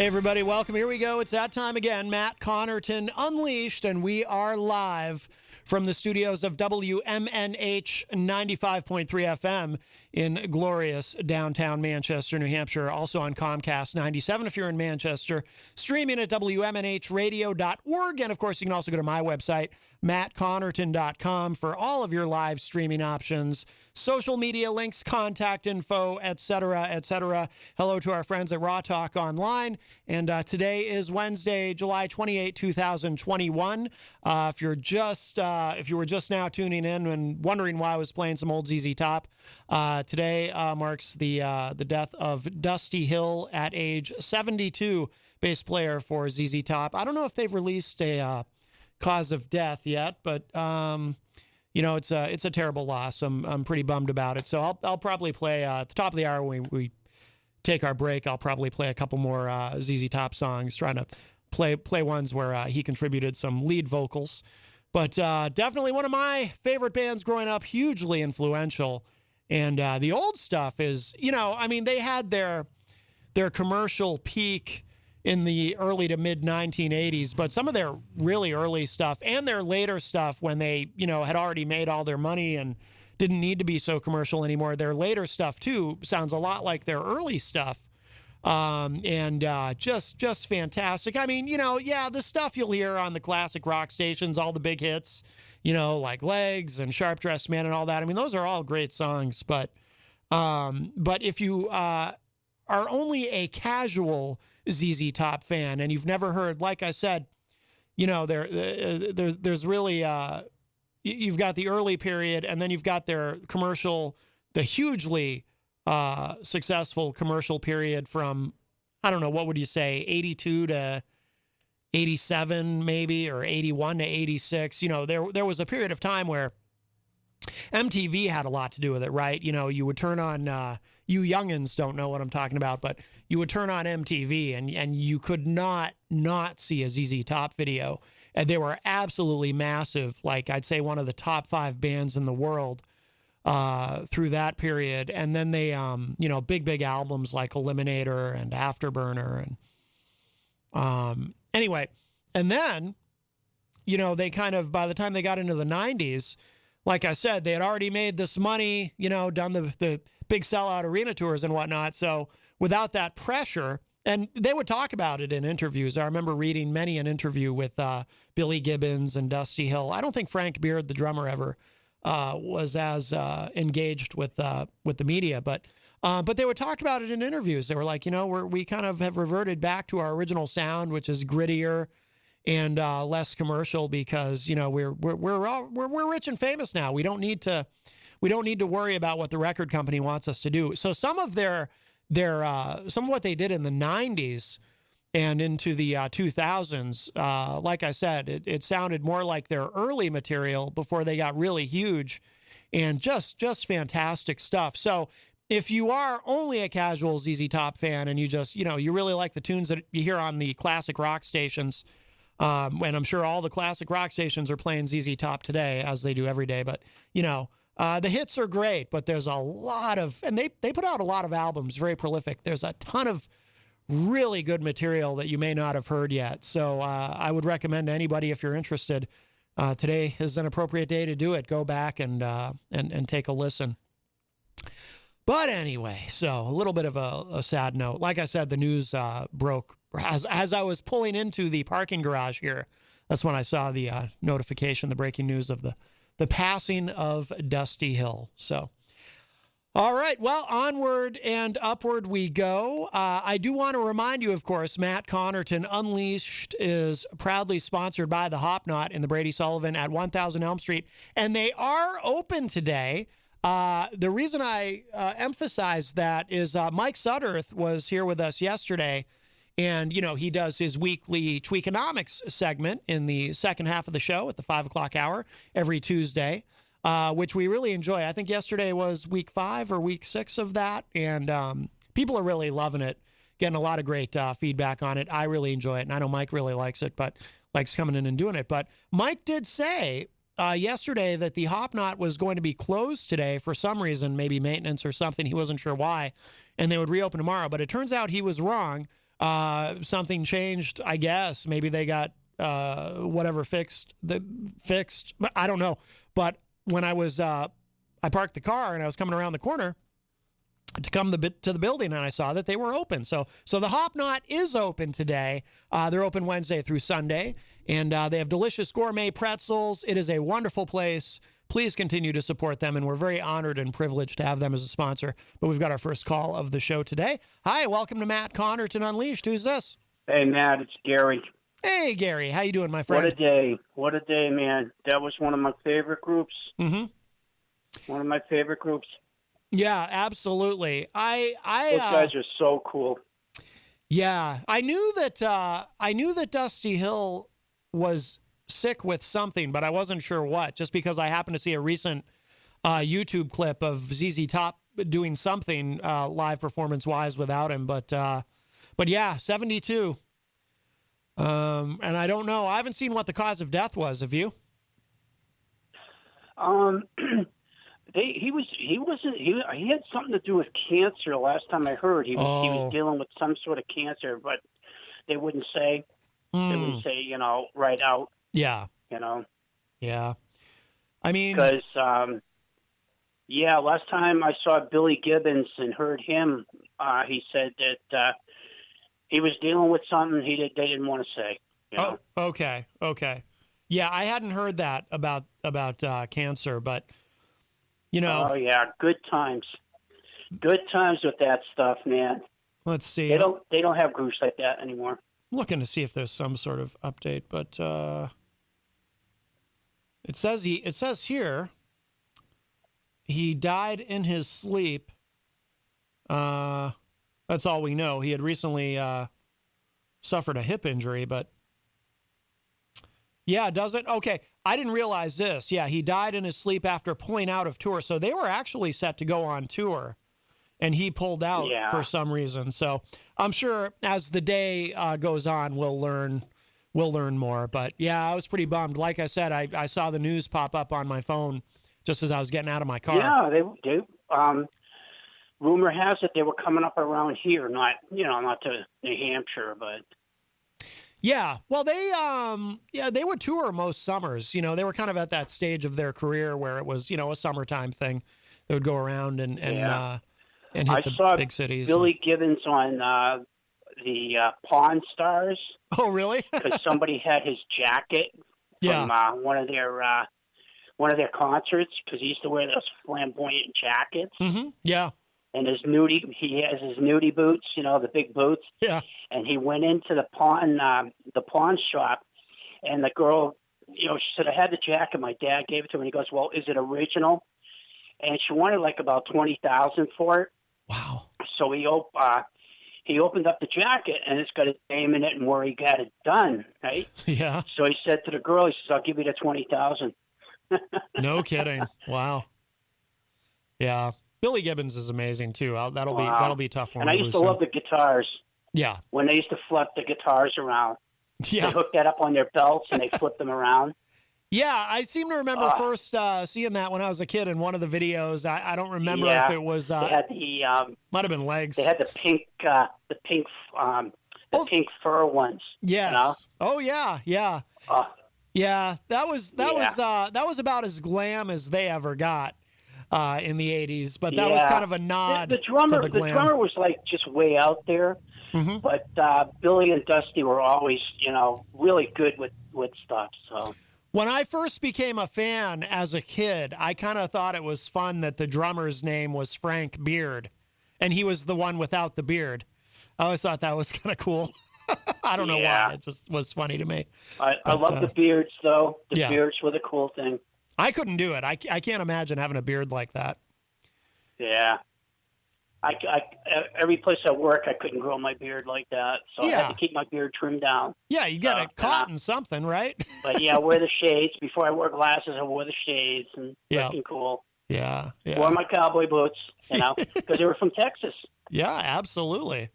Hey, everybody, welcome. Here we go. It's that time again. Matt Connarton Unleashed, and we are live from the studios of WMNH 95.3 FM in glorious downtown Manchester, New Hampshire. Also on Comcast 97 if you're in Manchester. Streaming at WMNHradio.org. And, of course, you can also go to my website, mattconnerton.com, for all of your live streaming options, social media links, contact info, etc., etc. Hello to our friends at Raw Talk Online. And today is Wednesday, July 28, 2021. If you were just now tuning in and wondering why I was playing some old ZZ Top, today marks the death of Dusty Hill at age 72, bass player for ZZ Top. I don't know if they've released a cause of death yet, but it's a terrible loss. I'm pretty bummed about it. So I'll probably play at the top of the hour when we take our break. I'll probably play a couple more ZZ Top songs, trying to play ones where he contributed some lead vocals. But definitely one of my favorite bands growing up, hugely influential. And the old stuff is, they had their commercial peak in the early to mid 1980s, but some of their really early stuff and their later stuff, when they, had already made all their money and didn't need to be so commercial anymore, their later stuff too sounds a lot like their early stuff. Just fantastic. The stuff you'll hear on the classic rock stations, all the big hits, like Legs and Sharp Dressed Man and all that. Those are all great songs, but if you are only a casual ZZ Top fan and you've never heard, like I said, there's really, you've got the early period, and then you've got their commercial, the hugely successful commercial period from, I don't know, what would you say, 82 to 87 maybe, or 81 to 86. There was a period of time where MTV had a lot to do with it, right? You would turn on, you youngins don't know what I'm talking about, but you would turn on MTV and you could not see a ZZ Top video. And they were absolutely massive. Like, I'd say one of the top 5 bands in the world through that period. And then they, big albums like Eliminator and Afterburner. And anyway, and then, they kind of, by the time they got into the 90s, like I said, they had already made this money, done the big sellout arena tours and whatnot. So without that pressure, and they would talk about it in interviews. I remember reading many an interview with Billy Gibbons and Dusty Hill. I don't think Frank Beard, the drummer, ever was as engaged with the media, but they would talk about it in interviews. They were like, we kind of have reverted back to our original sound, which is grittier and less commercial, because we're rich and famous now. We don't need to worry about what the record company wants us to do. So some of some of what they did in the 90s and into the 2000s, like I said, it sounded more like their early material before they got really huge, and just fantastic stuff. So if you are only a casual ZZ Top fan and you just, you really like the tunes that you hear on the classic rock stations, and I'm sure all the classic rock stations are playing ZZ Top today, as they do every day, but, the hits are great, but there's a lot of, and they put out a lot of albums, very prolific. There's a ton of really good material that you may not have heard yet. So I would recommend to anybody, if you're interested, today is an appropriate day to do it. Go back and take a listen. But anyway, so a little bit of a sad note. Like I said, the news broke as I was pulling into the parking garage here. That's when I saw the notification, the breaking news of the passing of Dusty Hill. So, all right, well, onward and upward we go. I do want to remind you, of course, Matt Connarton Unleashed is proudly sponsored by the Hop Knot in the Brady Sullivan at 1000 Elm Street, and they are open today. The reason I emphasize that is Mike Sudderth was here with us yesterday, and, he does his weekly Tweakonomics segment in the second half of the show at the 5 o'clock hour every Tuesday, which we really enjoy. I think yesterday was week 5 or week 6 of that, and people are really loving it, getting a lot of great feedback on it. I really enjoy it, and I know Mike really likes it, but likes coming in and doing it. But Mike did say yesterday that the Hop Knot was going to be closed today for some reason, maybe maintenance or something. He wasn't sure why, and they would reopen tomorrow. But it turns out he was wrong. Something changed, I guess. Maybe they got whatever fixed. But I don't know. But when I parked the car and I was coming around the corner to come to the building, and I saw that they were open. So the Hop Knot is open today. They're open Wednesday through Sunday, and they have delicious gourmet pretzels. It is a wonderful place. Please continue to support them, and we're very honored and privileged to have them as a sponsor. But we've got our first call of the show today. Hi, welcome to Matt Connarton Unleashed. Who's this? Hey, Matt, it's Gary. Hey, Gary. How you doing, my friend? What a day. What a day, man. That was one of my favorite groups. Mm-hmm. One of my favorite groups. Yeah, absolutely. Those guys are so cool. Yeah, I knew that Dusty Hill was sick with something, but I wasn't sure what. Just because I happened to see a recent YouTube clip of ZZ Top doing something live performance wise without him, but yeah, 72. And I don't know. I haven't seen what the cause of death was. Have you? He had something to do with cancer. Last time I heard, he was dealing with some sort of cancer, but they wouldn't say. They wouldn't say, right out. Yeah. Yeah. I mean, because last time I saw Billy Gibbons and heard him, he said that he was dealing with something they didn't want to say. Oh, okay. Yeah, I hadn't heard that about cancer, but Oh yeah, good times with that stuff, man. Let's see. They don't have groups like that anymore. I'm looking to see if there's some sort of update, but it says here he died in his sleep. That's all we know. He had recently suffered a hip injury, but yeah, does it? Okay, I didn't realize this. Yeah, he died in his sleep after pulling out of tour. So they were actually set to go on tour, and he pulled out for some reason. So I'm sure as the day goes on, we'll learn more. But yeah, I was pretty bummed. Like I said, I saw the news pop up on my phone just as I was getting out of my car. Yeah, they rumor has it they were coming up around here, not to New Hampshire, but. Yeah, well, they would tour most summers. They were kind of at that stage of their career where it was, a summertime thing. They would go around and hit the big cities. Billy Gibbons on the Pawn Stars. Oh, really? Because somebody had his jacket from one of their concerts, because he used to wear those flamboyant jackets. Mm-hmm. Yeah. And he has his nudie boots, the big boots. Yeah. And he went into the pawn shop, and the girl, she said, "I had the jacket. My dad gave it to me." And he goes, "Well, is it original?" And she wanted like about $20,000 for it. Wow. So he opened up the jacket, and it's got his name in it and where he got it done, right? Yeah. So he said to the girl, he says, "I'll give you the $20,000." No kidding. Wow. Yeah. Billy Gibbons is amazing too. That'll be tough. And I used to love the guitars. Yeah. When they used to flip the guitars around. Yeah. They hooked that up on their belts and they flipped them around. Yeah, I seem to remember first seeing that when I was a kid in one of the videos. I don't remember if it was. They had the might have been legs. They had the pink fur ones. Yes. Oh yeah. Yeah. That was about as glam as they ever got. In the 80s, but that was kind of a nod the drummer, to the glam. The drummer was like just way out there, but Billy and Dusty were always, really good with stuff. So when I first became a fan as a kid, I kind of thought it was fun that the drummer's name was Frank Beard, and he was the one without the beard. I always thought that was kind of cool. I don't know why. It just was funny to me. I love the beards, though. The beards were the cool thing. I couldn't do it. I can't imagine having a beard like that. Yeah. Every place I work, I couldn't grow my beard like that. So I had to keep my beard trimmed down. Yeah, you got it caught in something, right? But I wear the shades. Before I wore glasses, I wore the shades and looking cool. Yeah. Wore my cowboy boots, because they were from Texas. Yeah, absolutely.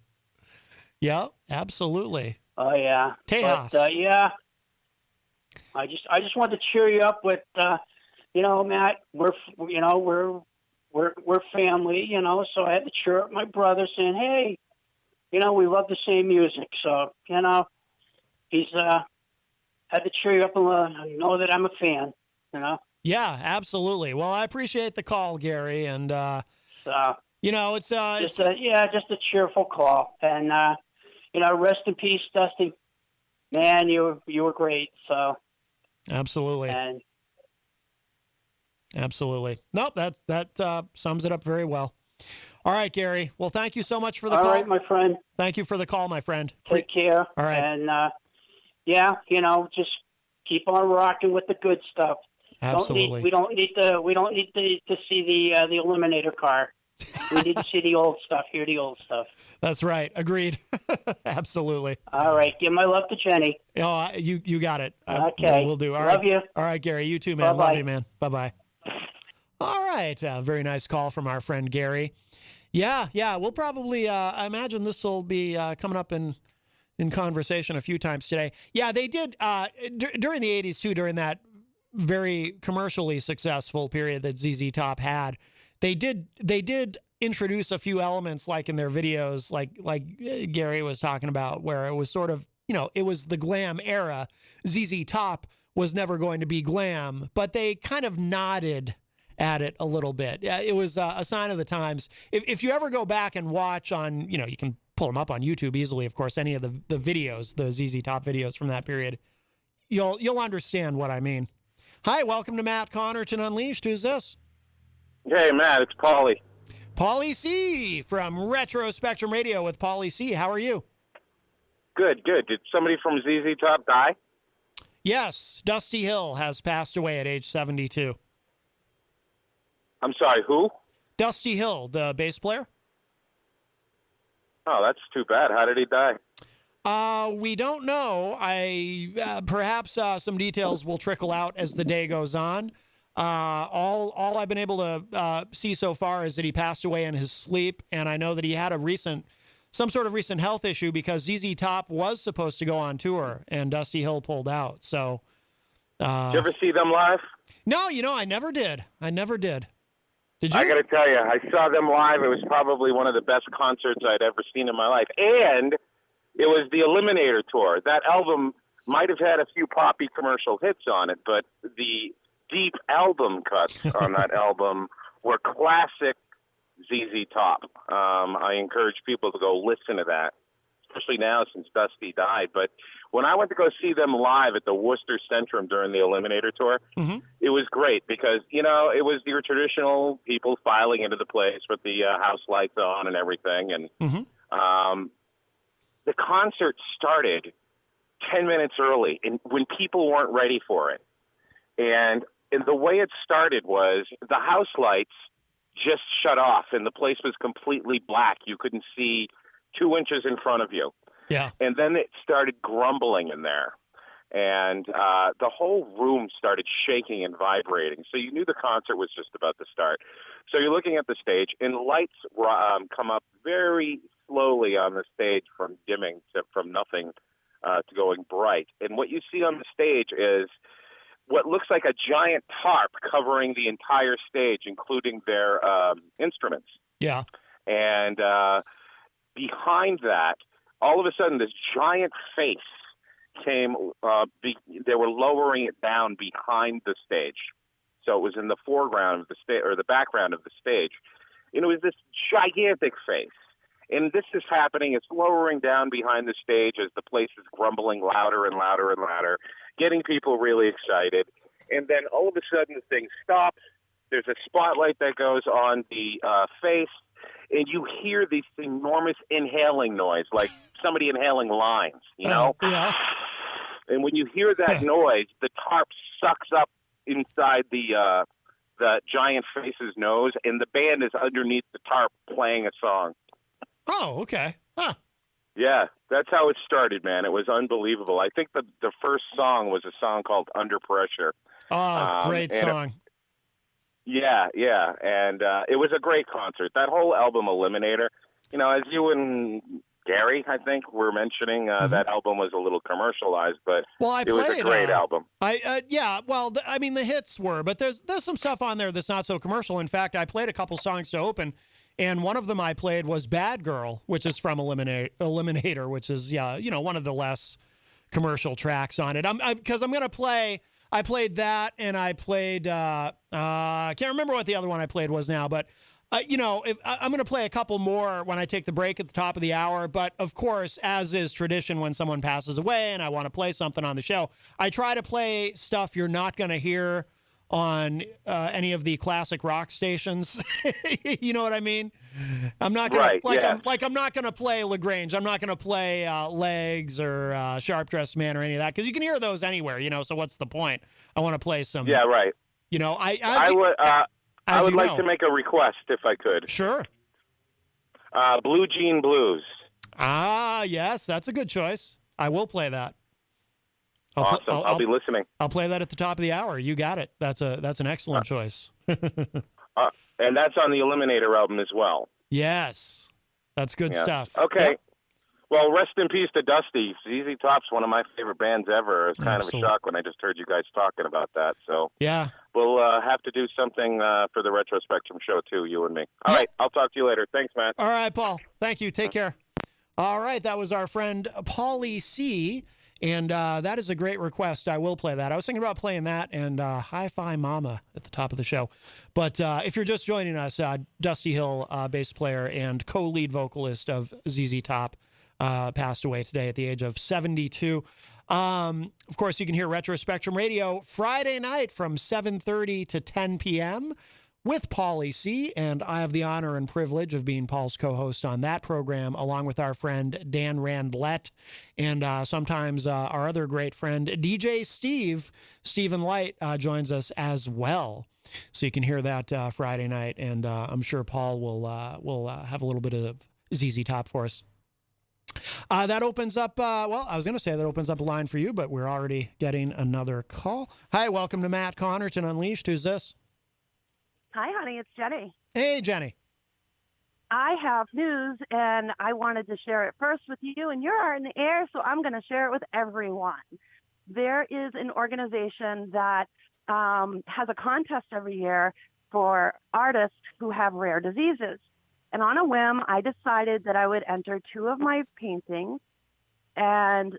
Yeah, absolutely. Oh, yeah. Tejas. But, I just wanted to cheer you up with, Matt, we're family, so I had to cheer up my brother saying, "Hey, we love the same music. So, he's had to cheer you up and know that I'm a fan, Yeah, absolutely. Well, I appreciate the call, Gary, and So it's just a cheerful call. And, rest in peace, Dusty. Man, you were great. So absolutely. and Absolutely. Nope, that sums it up very well. All right, Gary. Well, thank you so much for the call. All right, my friend. Thank you for the call, my friend. Take care. All right. And just keep on rocking with the good stuff. Absolutely. We don't need to see the Eliminator car. We need to see the old stuff, hear the old stuff. That's right. Agreed. Absolutely. All right. Give my love to Jenny. Oh, you got it. Okay. We'll do. All love right. you. All right, Gary. You too, man. Bye-bye. Love you, man. Bye-bye. All right. Very nice call from our friend Gary. Yeah. We'll probably, I imagine this will be coming up in conversation a few times today. Yeah, they did during the 80s, too, during that very commercially successful period that ZZ Top had. They did introduce a few elements like in their videos, like Gary was talking about, where it was sort of, it was the glam era. ZZ Top was never going to be glam, but they kind of nodded at it a little bit. It was a sign of the times. If you ever go back and watch on, you can pull them up on YouTube easily, of course, any of the videos, the ZZ Top videos from that period, you'll understand what I mean. Hi, welcome to Matt Connarton Unleashed. Who's this? Hey, Matt, it's Pauly. Pauly C from Retro Spectrum Radio with Pauly C. How are you? Good. Did somebody from ZZ Top die? Yes, Dusty Hill has passed away at age 72. I'm sorry, who? Dusty Hill, the bass player. Oh, that's too bad. How did he die? We don't know. Perhaps some details will trickle out as the day goes on. All I've been able to see so far is that he passed away in his sleep, and I know that he had some sort of recent health issue because ZZ Top was supposed to go on tour, and Dusty Hill pulled out. So, did you ever see them live? No, I never did. Did you? I got to tell you, I saw them live. It was probably one of the best concerts I'd ever seen in my life, and it was the Eliminator tour. That album might have had a few poppy commercial hits on it, but the deep album cuts on that album were classic ZZ Top. I encourage people to go listen to that, especially now since Dusty died. But when I went to go see them live at the Worcester Centrum during the Eliminator tour, it was great because, it was your traditional people filing into the place with the house lights on and everything. And the concert started 10 minutes early and when people weren't ready for it. And the way it started was the house lights just shut off and the place was completely black. You couldn't see 2 inches in front of you. Yeah. And then it started grumbling in there. And the whole room started shaking and vibrating. So you knew the concert was just about to start. So you're looking at the stage, and lights come up very slowly on the stage from dimming from nothing to going bright. And what you see on the stage is what looks like a giant tarp covering the entire stage, including their instruments. Yeah. And behind that, all of a sudden, this giant face came. They were lowering it down behind the stage, so it was in the foreground of the stage or the background of the stage. And it was this gigantic face. And this is happening. It's lowering down behind the stage as the place is grumbling louder and louder and louder, getting people really excited. And then all of a sudden, the thing stops. There's a spotlight that goes on the face, and you hear this enormous inhaling noise, like somebody inhaling lines, Yeah. And when you hear that noise, the tarp sucks up inside the giant face's nose, and the band is underneath the tarp playing a song. Oh, okay. Huh. Yeah, that's how it started, man. It was unbelievable. I think the first song was a song called Under Pressure. Oh, great song. Yeah, and it was a great concert. That whole album, Eliminator, as you and Gary, I think, were mentioning, that album was a little commercialized, but it was a great album. The hits were, but there's some stuff on there that's not so commercial. In fact, I played a couple songs to open, And one of them I played was Bad Girl, which is from Eliminator, which is, one of the less commercial tracks on it. Because I'm going to play, I played that, and I played, I can't remember what the other one I played was now, but if I'm going to play a couple more when I take the break at the top of the hour. But of course, as is tradition when someone passes away and I want to play something on the show, I try to play stuff you're not going to hear on any of the classic rock stations. You know what I mean? I'm not going to I'm not going to play LaGrange. I'm not going to play Legs or Sharp Dressed Man or any of that, because you can hear those anywhere. So what's the point? I want to play some. Yeah, right. I would like to make a request if I could. Sure. Blue Jean Blues. Ah, yes, that's a good choice. I will play that. Awesome. I'll be listening. I'll play that at the top of the hour. You got it. That's an excellent choice. And that's on the Eliminator album as well. Yes. That's good stuff. Okay. Yep. Well, rest in peace to Dusty. ZZ Top's one of my favorite bands ever. It was kind of a shock when I just heard you guys talking about that. So yeah, we'll have to do something for the Retro Spectrum show, too, you and me. All right. I'll talk to you later. Thanks, man. All right, Paul. Thank you. Take care. All right. That was our friend Pauly C. And that is a great request. I will play that. I was thinking about playing that and Hi-Fi Mama at the top of the show. But if you're just joining us, Dusty Hill, bass player and co-lead vocalist of ZZ Top, passed away today at the age of 72. Of course, you can hear Retro Spectrum Radio Friday night from 7:30 to 10 p.m. with Pauly C., and I have the honor and privilege of being Paul's co-host on that program, along with our friend Dan Randlett, and sometimes our other great friend, DJ Stephen Light, joins us as well. So you can hear that Friday night, and I'm sure Paul will have a little bit of ZZ Top for us. That opens up, I was going to say that opens up a line for you, but we're already getting another call. Hi, welcome to Matt Connarton Unleashed. Who's this? Hi, honey. It's Jenny. Hey, Jenny. I have news, and I wanted to share it first with you, and you're in the air, so I'm going to share it with everyone. There is an organization that has a contest every year for artists who have rare diseases. And on a whim, I decided that I would enter two of my paintings, and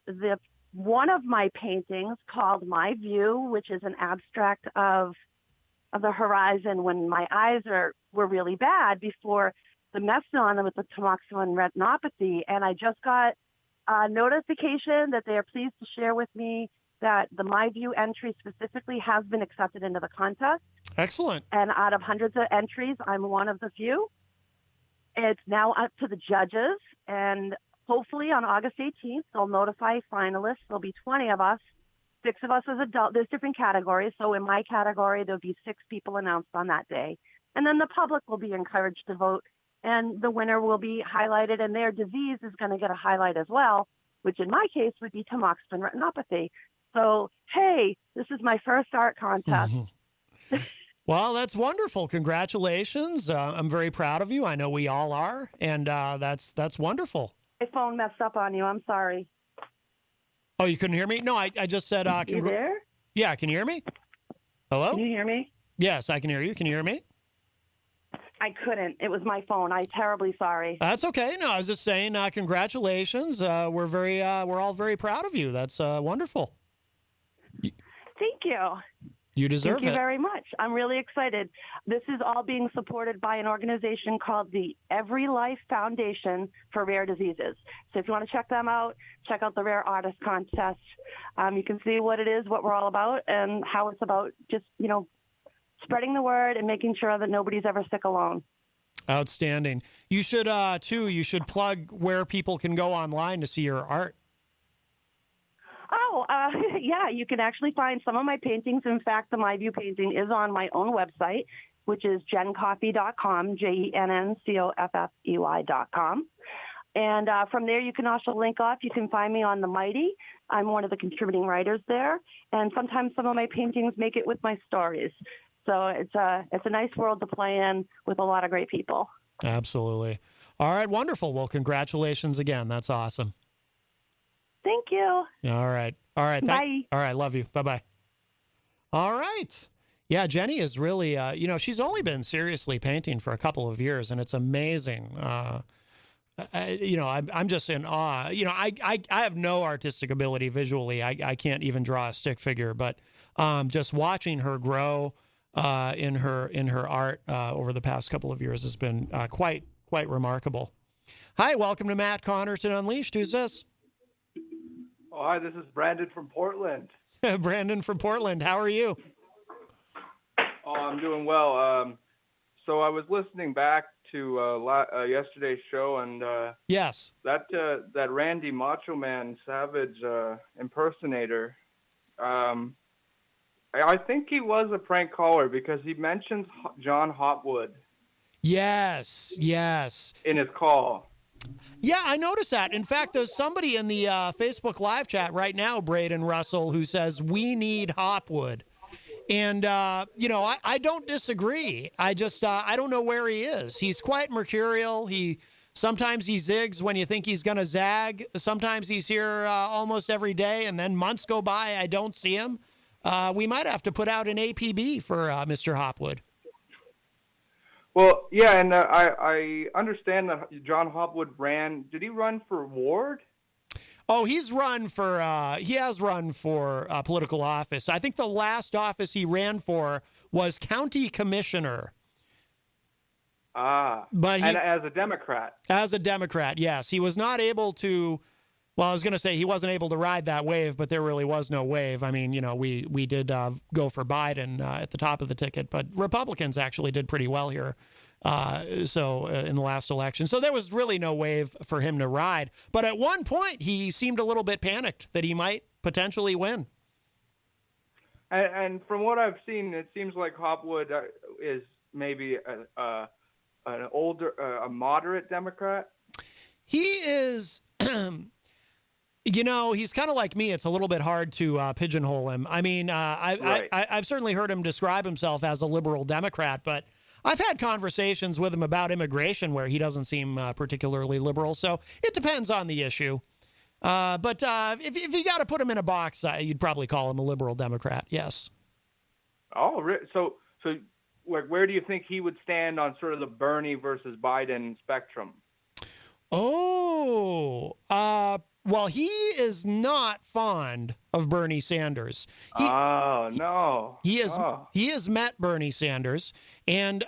one of my paintings called My View, which is an abstract of the horizon when my eyes were really bad before the mess on them with the tamoxifen retinopathy. And I just got a notification that they are pleased to share with me that the My View entry specifically has been accepted into the contest. Excellent. And out of hundreds of entries, I'm one of the few. It's now up to the judges, and hopefully on August 18th, they'll notify finalists. There'll be 20 of us. 6 of us as adults. There's different categories. So in my category, there'll be 6 people announced on that day. And then the public will be encouraged to vote, and the winner will be highlighted, and their disease is going to get a highlight as well, which in my case would be tamoxifen retinopathy. So, hey, this is my first art contest. Well, that's wonderful. Congratulations. I'm very proud of you. I know we all are. And that's wonderful. My phone messed up on you. I'm sorry. Oh, you couldn't hear me? No, I just said... you there? Yeah, can you hear me? Hello? Can you hear me? Yes, I can hear you. Can you hear me? I couldn't. It was my phone. I'm terribly sorry. That's okay. No, I was just saying congratulations. We're all very proud of you. That's wonderful. Thank you. You deserve it. Thank you very much. I'm really excited. This is all being supported by an organization called the Every Life Foundation for Rare Diseases. So if you want to check them out, check out the Rare Artist Contest. You can see what it is, what we're all about, and how it's about just, spreading the word and making sure that nobody's ever sick alone. Outstanding. You should, you should plug where people can go online to see your art. Oh, yeah, you can actually find some of my paintings. In fact, the My View painting is on my own website, which is jencoffey.com, JENNCOFFEY.com. And from there, you can also link off. You can find me on The Mighty. I'm one of the contributing writers there. And sometimes some of my paintings make it with my stories. So it's a nice world to play in with a lot of great people. Absolutely. All right, wonderful. Well, congratulations again. That's awesome. Thank you. All right. All right. Bye. All right. Love you. Bye-bye. All right. Yeah, Jenny is really, she's only been seriously painting for a couple of years, and it's amazing. I'm just in awe. I have no artistic ability visually. I can't even draw a stick figure, but just watching her grow in her art over the past couple of years has been quite remarkable. Hi, welcome to Matt Connarton Unleashed. Who's this? Oh, hi, this is Brandon from Portland. Brandon from Portland. How are you? Oh, I'm doing well. So I was listening back to yesterday's show, and Yes. that Randy Macho Man Savage impersonator, I think he was a prank caller because he mentions John Hopwood Yes. in his call. Yeah, I noticed that. In fact, there's somebody in the Facebook live chat right now, Braden Russell, who says, we need Hopwood. And, I don't disagree. I just, I don't know where he is. He's quite mercurial. Sometimes he zigs when you think he's going to zag. Sometimes he's here almost every day, and then months go by, I don't see him. We might have to put out an APB for Mr. Hopwood. Well, yeah, and I understand that John Hopwood ran. Did he run for ward? Oh, he has run for political office. I think the last office he ran for was county commissioner. But and as a Democrat. As a Democrat, yes. He was not able to, well, I was going to say he wasn't able to ride that wave, but there really was no wave. I mean, we did go for Biden at the top of the ticket, but Republicans actually did pretty well here. In the last election. So there was really no wave for him to ride. But at one point, he seemed a little bit panicked that he might potentially win. And from what I've seen, it seems like Hopwood is maybe a moderate Democrat. He is, he's kind of like me. It's a little bit hard to pigeonhole him. I mean, I've certainly heard him describe himself as a liberal Democrat, but I've had conversations with him about immigration where he doesn't seem particularly liberal. So it depends on the issue. But if you got to put him in a box, you'd probably call him a liberal Democrat. Yes. Oh, so like, where do you think he would stand on sort of the Bernie versus Biden spectrum? Oh, well, he is not fond of Bernie Sanders. No. He has met Bernie Sanders and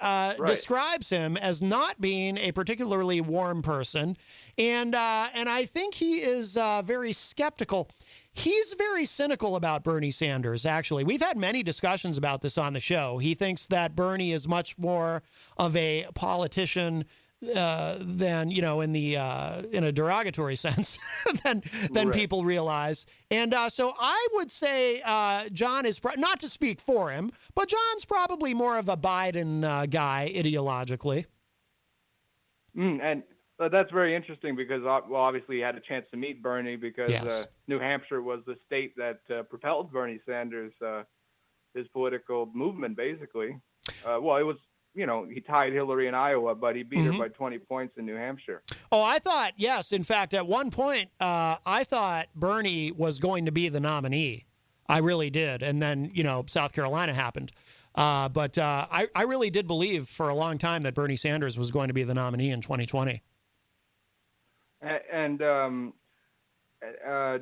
describes him as not being a particularly warm person. And I think he is very skeptical. He's very cynical about Bernie Sanders, actually. We've had many discussions about this on the show. He thinks that Bernie is much more of a politician than, in a derogatory sense than people realize. And so I would say John is, not to speak for him, but John's probably more of a Biden guy ideologically. And that's very interesting because, obviously he had a chance to meet Bernie because Yes. New Hampshire was the state that propelled Bernie Sanders, his political movement, basically. It was, he tied Hillary in Iowa, but he beat her by 20 points in New Hampshire. Oh, I thought, yes. In fact, at one point, I thought Bernie was going to be the nominee. I really did. And then, South Carolina happened. But I really did believe for a long time that Bernie Sanders was going to be the nominee in 2020. And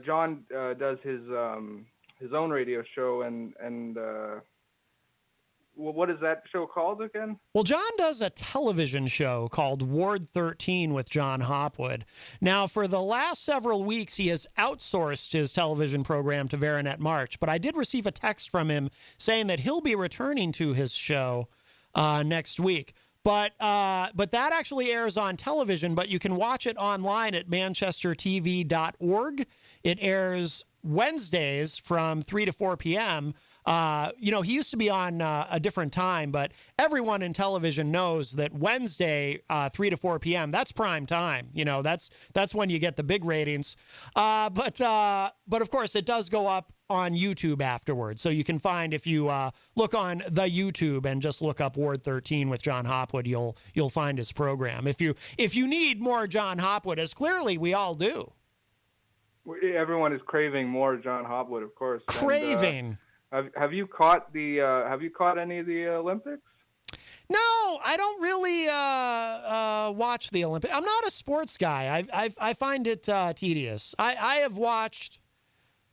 John does his own radio show, and what is that show called again? Well, John does a television show called Ward 13 with John Hopwood. Now, for the last several weeks, he has outsourced his television program to Veranet March, but I did receive a text from him saying that he'll be returning to his show next week. But that actually airs on television, but you can watch it online at manchestertv.org. It airs Wednesdays from 3 to 4 p.m. He used to be on a different time, but everyone in television knows that Wednesday, 3 to 4 p.m., that's prime time. That's when you get the big ratings. But of course, it does go up on YouTube afterwards. So you can find, if you look on the YouTube and just look up Ward 13 with John Hopwood, you'll find his program. If you need more John Hopwood, as clearly we all do. Everyone is craving more John Hopwood, of course. Craving. Have you caught any of the Olympics? No, I don't really watch the Olympics. I'm not a sports guy. I find it tedious. I have watched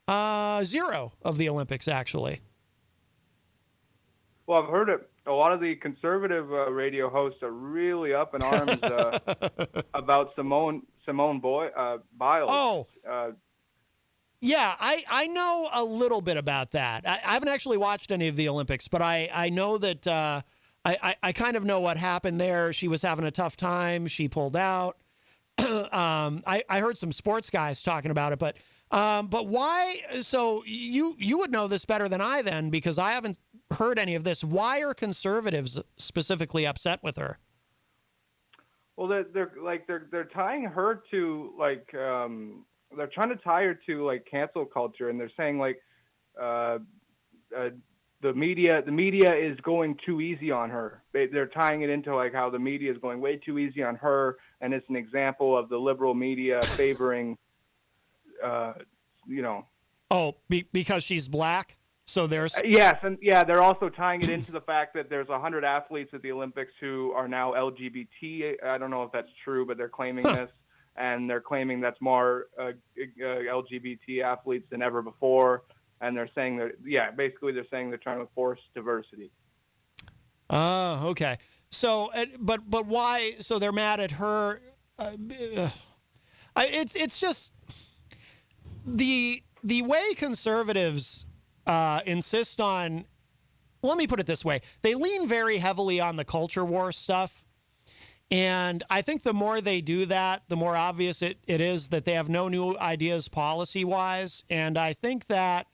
zero of the Olympics, actually. Well, I've heard it. A lot of the conservative radio hosts are really up in arms about Simone Biles. Oh. Yeah, I know a little bit about that. I haven't actually watched any of the Olympics, but I know that I kind of know what happened there. She was having a tough time. She pulled out. I heard some sports guys talking about it, but why? So you would know this better than I then, because I haven't heard any of this. Why are conservatives specifically upset with her? Well, they're tying her to they're trying to tie her to like cancel culture, and they're saying like the media is going too easy on her. They're tying it into like how the media is going way too easy on her, and it's an example of the liberal media favoring, Oh, because she's black. So there's yes, and yeah, they're also tying it into the fact that there's 100 athletes at the Olympics who are now LGBT. I don't know if that's true, but they're claiming this, and they're claiming that's more LGBT athletes than ever before. And they're saying that, basically they're saying they're trying to force diversity. Oh, okay. So, but why? So they're mad at her. It's just the way conservatives insist on. Let me put it this way: they lean very heavily on the culture war stuff, and I think the more they do that, the more obvious it is that they have no new ideas policy-wise. And I think that.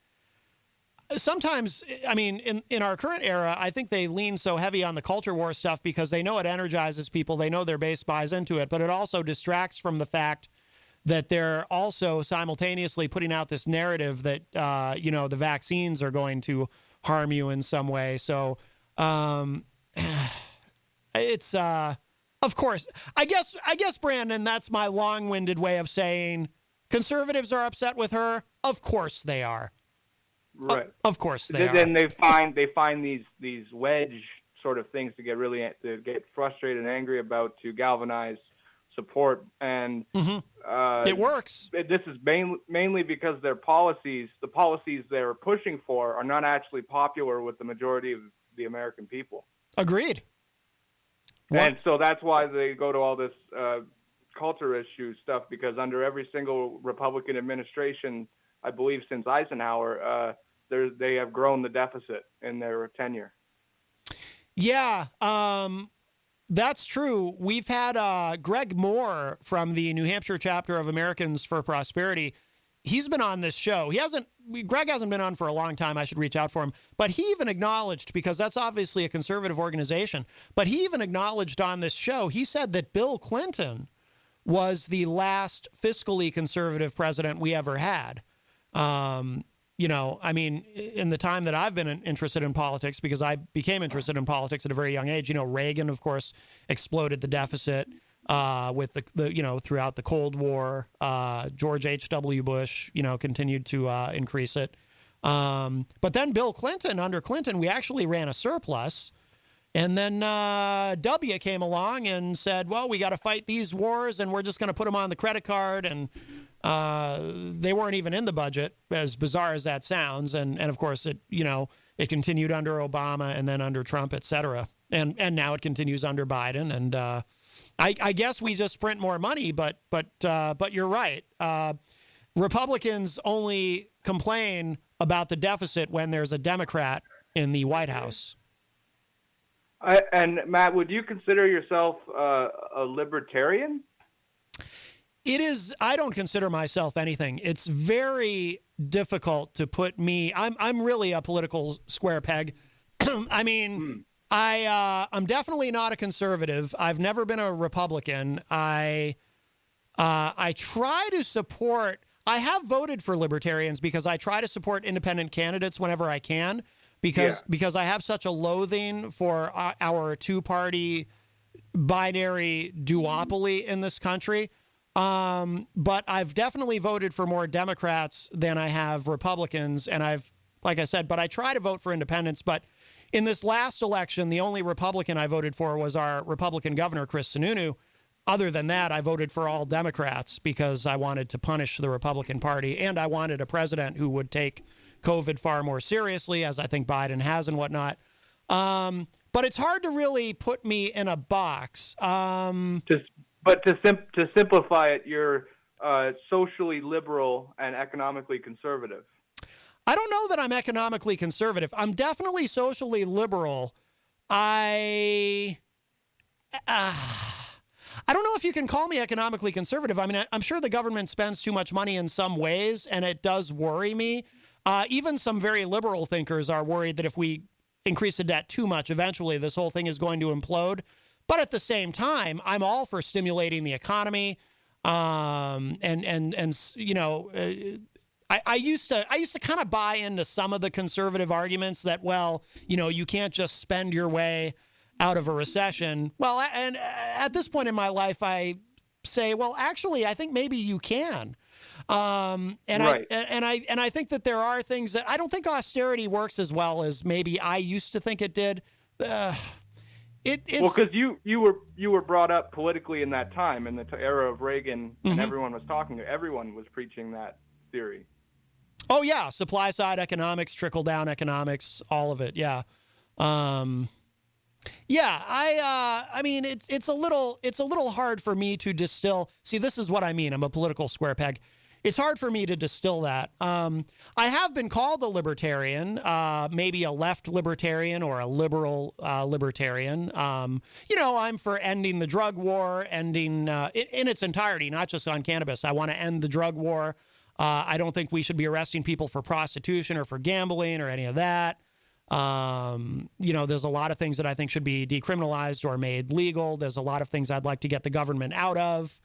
Sometimes, I mean, in our current era, I think they lean so heavy on the culture war stuff because they know it energizes people. They know their base buys into it, but it also distracts from the fact that they're also simultaneously putting out this narrative that, the vaccines are going to harm you in some way. So it's, of course, I guess, Brandon, that's my long-winded way of saying conservatives are upset with her. Of course they are. Right. Of course they are. Then they find these wedge sort of things to get frustrated and angry about, to galvanize support, and it works. This is mainly because the policies they're pushing for are not actually popular with the majority of the American people. Agreed. And so that's why they go to all this culture issue stuff, because under every single Republican administration, I believe since Eisenhower, they have grown the deficit in their tenure. Yeah, that's true. We've had Greg Moore from the New Hampshire chapter of Americans for Prosperity. He's been on this show. Greg hasn't been on for a long time. I should reach out for him. But he even acknowledged, because that's obviously a conservative organization, but he even acknowledged on this show, he said that Bill Clinton was the last fiscally conservative president we ever had. I mean, in the time that I've been interested in politics, because I became interested in politics at a very young age, Reagan, of course, exploded the deficit with the throughout the Cold War. George H.W. Bush, continued to increase it. But then Bill Clinton, under Clinton, we actually ran a surplus. And then W came along and said, well, we got to fight these wars, and we're just going to put them on the credit card. And they weren't even in the budget, as bizarre as that sounds. And of course, it continued under Obama and then under Trump, et cetera. And now it continues under Biden. And I guess we just print more money, but you're right. Republicans only complain about the deficit when there's a Democrat in the White House. And Matt, would you consider yourself a libertarian? It is. I don't consider myself anything. It's very difficult to put me. I'm really a political square peg. I mean, I'm definitely not a conservative. I've never been a Republican. I try to support. I have voted for libertarians because I try to support independent candidates whenever I can. Because I have such a loathing for our two-party binary duopoly in this country. But I've definitely voted for more Democrats than I have Republicans, and I've like I said, but I try to vote for independents. But in this last election, the only Republican I voted for was our Republican governor, Chris Sununu. Other than that, I voted for all Democrats because I wanted to punish the Republican Party, and I wanted a president who would take COVID far more seriously, as I think Biden has and whatnot. But it's hard to really put me in a box. To simplify it, you're socially liberal and economically conservative. I don't know that I'm economically conservative. I'm definitely socially liberal. I don't know if you can call me economically conservative. I mean, I'm sure the government spends too much money in some ways, and it does worry me. Even some very liberal thinkers are worried that if we increase the debt too much, eventually this whole thing is going to implode. But at the same time, I'm all for stimulating the economy. And you know, I used to kind of buy into some of the conservative arguments that, well, you know, you can't just spend your way out of a recession. Well, and at this point in my life, I say, well, actually, I think maybe you can. Right. I think that there are things that I don't think austerity works as well as maybe I used to think it did. Well, because you were brought up politically in that time, in the era of Reagan, and everyone was preaching that theory. Oh yeah, supply side economics, trickle down economics, all of it. Yeah. Yeah, I mean, it's a little hard for me to distill. See, this is what I mean. I'm a political square peg. It's hard for me to distill that. I have been called a libertarian, maybe a left libertarian or a liberal libertarian. You know, I'm for ending the drug war, ending in its entirety, not just on cannabis. I want to end the drug war. I don't think we should be arresting people for prostitution or for gambling or any of that. You know, there's a lot of things that I think should be decriminalized or made legal. There's a lot of things I'd like to get the government out of.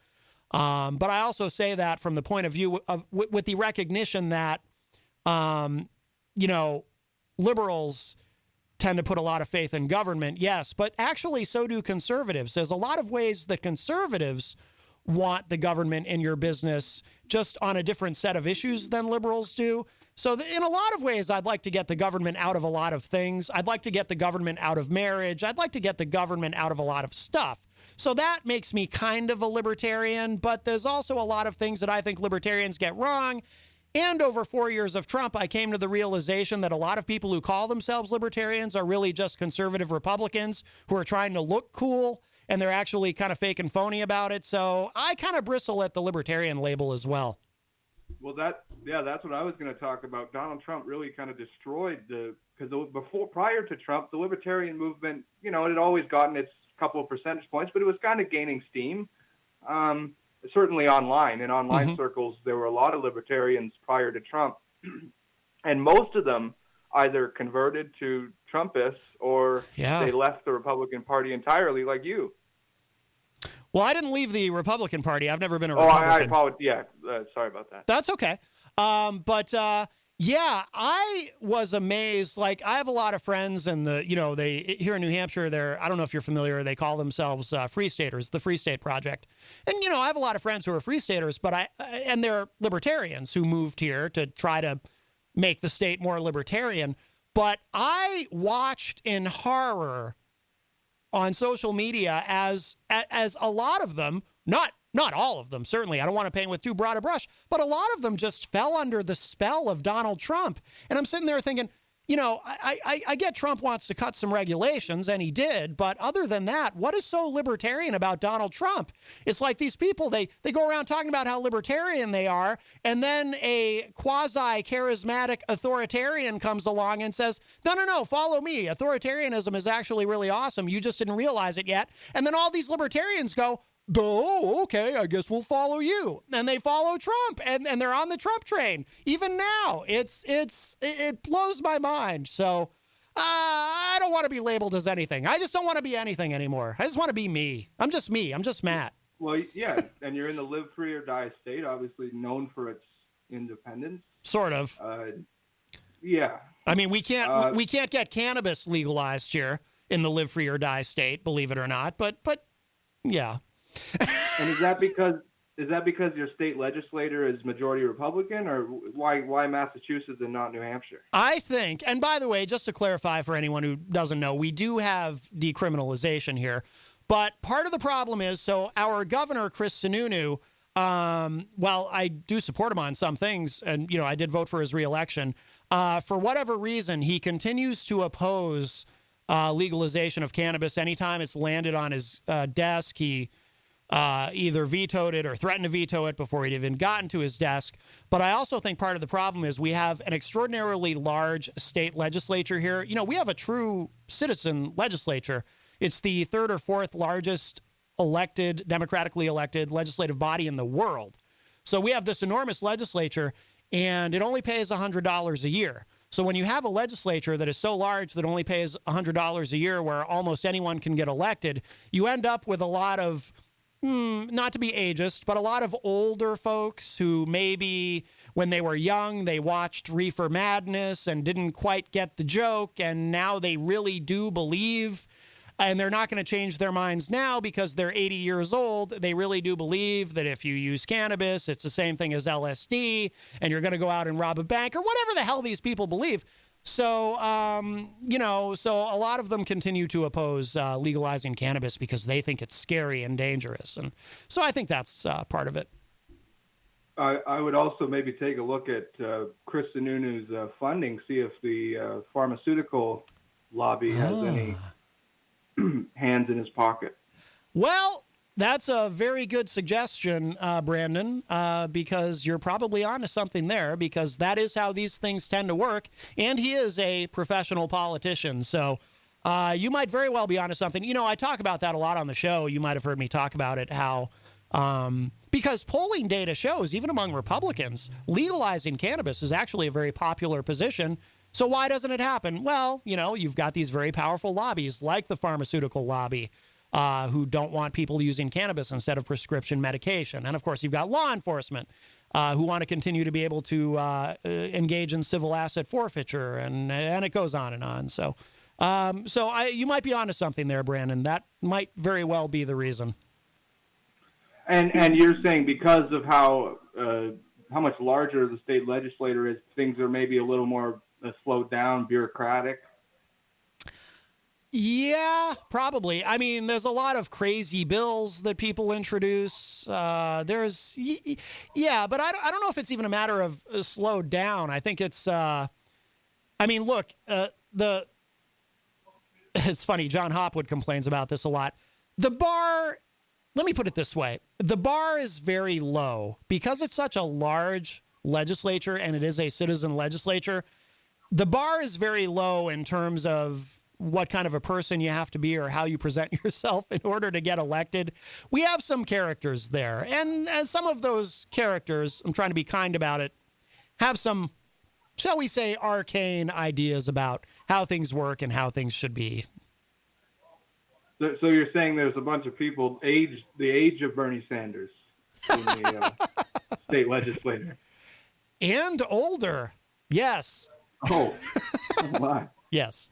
But I also say that from the point of view of with the recognition that, you know, liberals tend to put a lot of faith in government. Yes, but actually so do conservatives. There's a lot of ways that conservatives want the government in your business just on a different set of issues than liberals do. So in a lot of ways, I'd like to get the government out of a lot of things. I'd like to get the government out of marriage. I'd like to get the government out of a lot of stuff. So that makes me kind of a libertarian, but there's also a lot of things that I think libertarians get wrong. And over 4 years of Trump, I came to the realization that a lot of people who call themselves libertarians are really just conservative Republicans who are trying to look cool, and they're actually kind of fake and phony about it. So I kind of bristle at the libertarian label as well. Well, that's what I was going to talk about. Donald Trump really kind of destroyed prior to Trump, the libertarian movement, you know, it had always gotten its couple of percentage points, but it was kind of gaining steam. Certainly online. In online circles, there were a lot of libertarians prior to Trump, and most of them either converted to Trumpists or they left the Republican Party entirely, like you. Well, I didn't leave the Republican Party. I've never been a Republican. I apologize. Yeah, sorry about that. That's okay. Yeah, I was amazed. Like, I have a lot of friends, and they here in New Hampshire, I don't know if you're familiar, they call themselves Free Staters, the Free State Project. And, I have a lot of friends who are Free Staters, and they're libertarians who moved here to try to make the state more libertarian. But I watched in horror on social media as a lot of them, not all of them, certainly. I don't want to paint with too broad a brush, but a lot of them just fell under the spell of Donald Trump. And I'm sitting there thinking, I get Trump wants to cut some regulations, and he did. But other than that, what is so libertarian about Donald Trump? It's like these people, they go around talking about how libertarian they are, and then a quasi-charismatic authoritarian comes along and says, no, follow me. Authoritarianism is actually really awesome. You just didn't realize it yet. And then all these libertarians go, oh, okay, I guess we'll follow you. And they follow Trump, and they're on the Trump train. Even now, it blows my mind. So I don't want to be labeled as anything. I just don't want to be anything anymore. I just want to be me. I'm just me. I'm just Matt. Well, yeah, and you're in the live free or die state, obviously known for its independence. Sort of. Yeah. I mean, we can't get cannabis legalized here in the live free or die state, believe it or not. But yeah. And is that because that because your state legislator is majority Republican, or why Massachusetts and not New Hampshire? I think, and by the way, just to clarify for anyone who doesn't know, we do have decriminalization here. But part of the problem is, so our governor, Chris Sununu, while I do support him on some things, and, I did vote for his reelection, for whatever reason, he continues to oppose legalization of cannabis. Anytime it's landed on his desk, he either vetoed it or threatened to veto it before he'd even gotten to his desk. But I also think part of the problem is we have an extraordinarily large state legislature here. We have a true citizen legislature. It's the third or fourth largest democratically elected legislative body in the world. So we have this enormous legislature, and it only pays $100 a year. So when you have a legislature that is so large that only pays $100 a year, where almost anyone can get elected, you end up with a lot of, not to be ageist, but a lot of older folks who maybe when they were young, they watched Reefer Madness and didn't quite get the joke, and now they really do believe, and they're not going to change their minds now because they're 80 years old. They really do believe that if you use cannabis, it's the same thing as LSD, and you're going to go out and rob a bank, or whatever the hell these people believe. So, so a lot of them continue to oppose legalizing cannabis because they think it's scary and dangerous. And so I think that's part of it. I would also maybe take a look at Chris Sununu's funding, see if the pharmaceutical lobby has any hands in his pocket. Well, that's a very good suggestion, Brandon, because you're probably onto something there, because that is how these things tend to work. And he is a professional politician. So you might very well be onto something. I talk about that a lot on the show. You might have heard me talk about it, how because polling data shows, even among Republicans, legalizing cannabis is actually a very popular position. So why doesn't it happen? Well, you've got these very powerful lobbies like the pharmaceutical lobby who don't want people using cannabis instead of prescription medication. And, of course, you've got law enforcement who want to continue to be able to engage in civil asset forfeiture, and it goes on and on. So you might be onto something there, Brandon. That might very well be the reason. And you're saying because of how much larger the state legislature is, things are maybe a little more slowed down, bureaucratic? Yeah, probably. I mean, there's a lot of crazy bills that people introduce. But I don't know if it's even a matter of slowed down. I think it's, look, it's funny, John Hopwood complains about this a lot. The bar, let me put it this way. The bar is very low because it's such a large legislature and it is a citizen legislature. The bar is very low in terms of what kind of a person you have to be or how you present yourself in order to get elected. We have some characters there. And as some of those characters, I'm trying to be kind about it, have some, shall we say, arcane ideas about how things work and how things should be. So you're saying there's a bunch of people the age of Bernie Sanders in the state legislature. And older. Yes. Oh, my. Yes.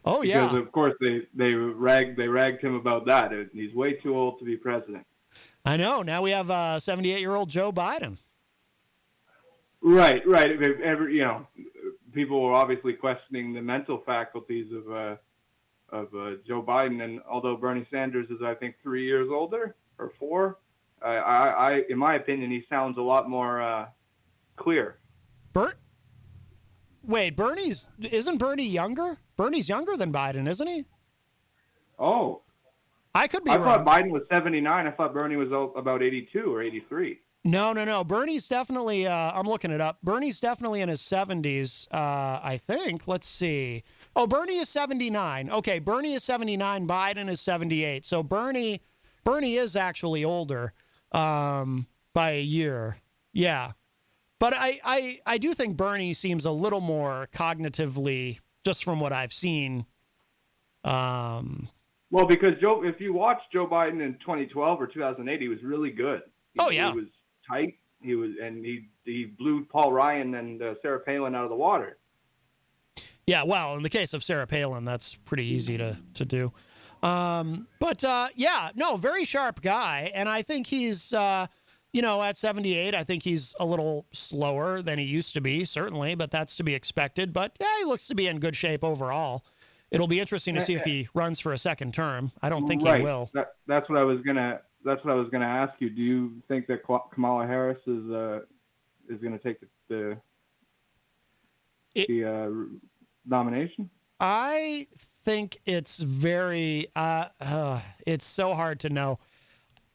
Oh, yeah. Because, of course, they ragged him about that. He's way too old to be president. I know. Now we have 78-year-old Joe Biden. Right. People were obviously questioning the mental faculties of Joe Biden, and although Bernie Sanders is, I think, 3 years older or 4, I in my opinion, he sounds a lot more clear. Wait, isn't Bernie younger? Bernie's younger than Biden, isn't he? Oh. I could be wrong. I thought Biden was 79. I thought Bernie was about 82 or 83. No. Bernie's definitely, I'm looking it up. Bernie's definitely in his 70s, I think. Let's see. Oh, Bernie is 79. Okay, Bernie is 79. Biden is 78. So Bernie is actually older by a year. Yeah. But I do think Bernie seems a little more cognitively, just from what I've seen. Well, because if you watched Joe Biden in 2012 or 2008, he was really good. He was tight. He blew Paul Ryan and Sarah Palin out of the water. Yeah, well, in the case of Sarah Palin, that's pretty easy to do. Yeah, no, very sharp guy. And I think he's, at 78, I think he's a little slower than he used to be, certainly, but that's to be expected. But yeah, he looks to be in good shape overall. It'll be interesting to see if he runs for a second term. I don't think he will. That's what I was gonna ask you. Do you think that Kamala Harris is going to take the nomination? I think it's very. It's so hard to know.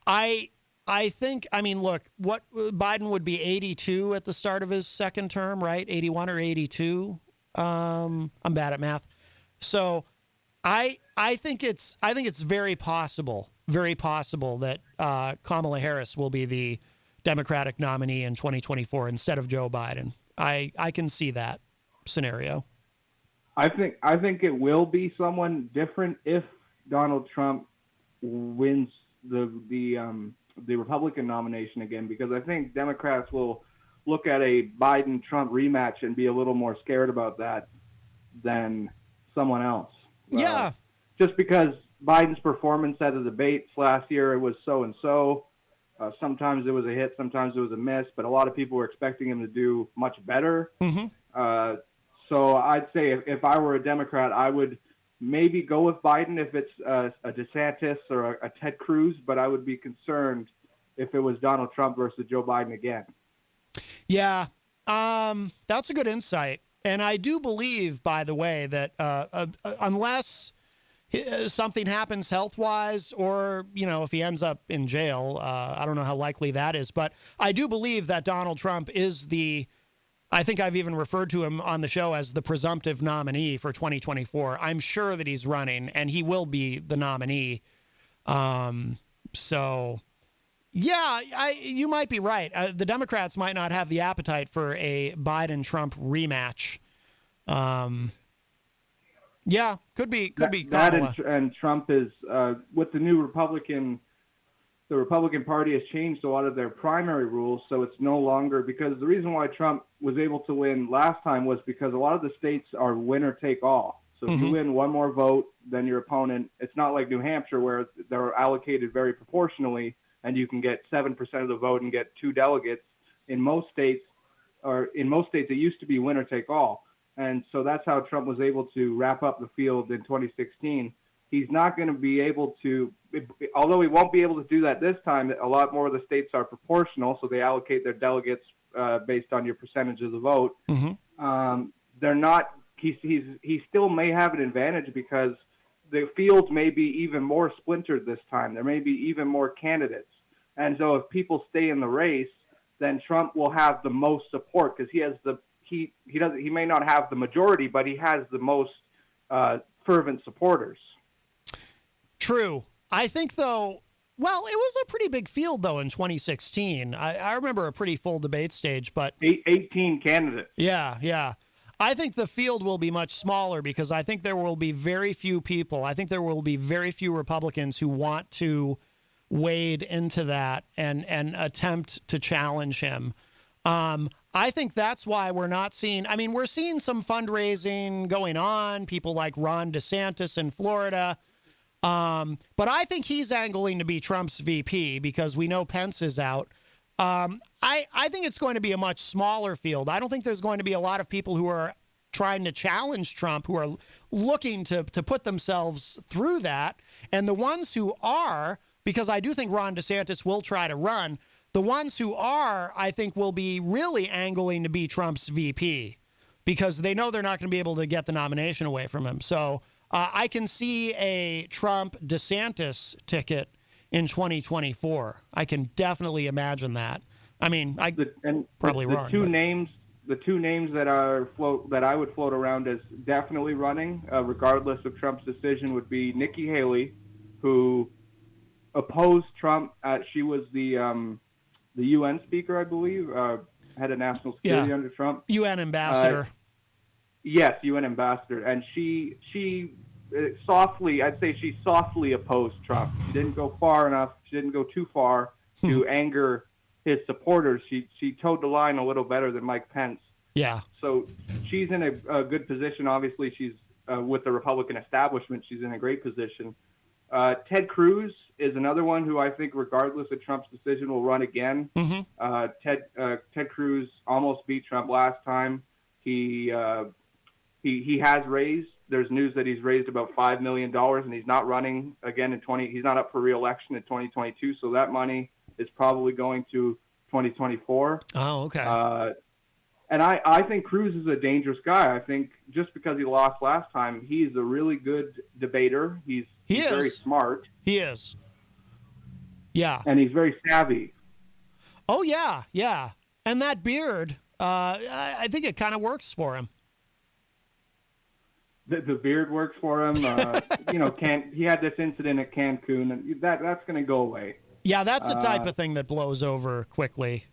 I think. I mean, look. What Biden would be 82 at the start of his second term, right? 81 or 82. I'm bad at math. So, I think it's very possible that Kamala Harris will be the Democratic nominee in 2024 instead of Joe Biden. I can see that scenario. I think it will be someone different if Donald Trump wins the Republican nomination again, because I think Democrats will look at a Biden-Trump rematch and be a little more scared about that than someone else. Yeah. Just because Biden's performance at the debates last year, it was so-and-so. Sometimes it was a hit, sometimes it was a miss, but a lot of people were expecting him to do much better. Mm-hmm. So I'd say if I were a Democrat, I would maybe go with Biden if it's a DeSantis or a Ted Cruz, but I would be concerned if it was Donald Trump versus Joe Biden again. Yeah, that's a good insight. And I do believe, by the way, that unless something happens health-wise or, if he ends up in jail, I don't know how likely that is. But I do believe that Donald Trump is I think I've even referred to him on the show as the presumptive nominee for 2024. I'm sure that he's running, and he will be the nominee. You might be right. The Democrats might not have the appetite for a Biden-Trump rematch. Could be. That and Trump is with the new Republican. The Republican Party has changed a lot of their primary rules, so it's no longer, because the reason why Trump was able to win last time was because a lot of the states are winner take all. So if you win one more vote than your opponent, it's not like New Hampshire where they're allocated very proportionally and you can get 7% of the vote and get 2 delegates. In most states, it used to be winner take all. And so that's how Trump was able to wrap up the field in 2016. He's not going to be able to, although he won't be able to do that this time, a lot more of the states are proportional, so they allocate their delegates based on your percentage of the vote. They're not, he still may have an advantage because the field may be even more splintered this time. There may be even more candidates. And so if people stay in the race, then Trump will have the most support because he has he may not have the majority, but he has the most fervent supporters. True. I think, though, well, it was a pretty big field, though, in 2016. I remember a pretty full debate stage, but 18 candidates. Yeah. I think the field will be much smaller because I think there will be very few people. I think there will be very few Republicans who want to wade into that and attempt to challenge him. I think that's why we're not seeing, we're seeing some fundraising going on, people like Ron DeSantis in Florida. But I think he's angling to be Trump's VP because we know Pence is out. I think it's going to be a much smaller field. I don't think there's going to be a lot of people who are trying to challenge Trump, who are looking to put themselves through that. And the ones who are, because I do think Ron DeSantis will try to run, the ones who are, I think, will be really angling to be Trump's VP because they know they're not going to be able to get the nomination away from him. So I can see a Trump-DeSantis ticket in 2024. I can definitely imagine that. Probably wrong. The two names that I would float around as definitely running, regardless of Trump's decision, would be Nikki Haley, who opposed Trump. She was the UN speaker, I believe, head of national security under Trump. UN ambassador. Yes, UN ambassador, and she softly, I'd say she softly opposed Trump. She didn't go far enough. She didn't go too far to anger his supporters. She towed the line a little better than Mike Pence. Yeah. So she's in a good position. Obviously, she's with the Republican establishment. She's in a great position. Ted Cruz is another one who I think, regardless of Trump's decision, will run again. Mm-hmm. Ted Cruz almost beat Trump last time. He has raised. There's news that he's raised about $5 million, and he's not running again in 20. He's not up for re-election in 2022. So that money is probably going to 2024. Oh, okay. And I think Cruz is a dangerous guy. I think just because he lost last time, he's a really good debater. He's very smart. He is. Yeah. And he's very savvy. Oh, yeah, yeah. And that beard, I think it kind of works for him. The beard works for him. He had this incident at Cancun, and that's going to go away. Yeah, that's the type of thing that blows over quickly.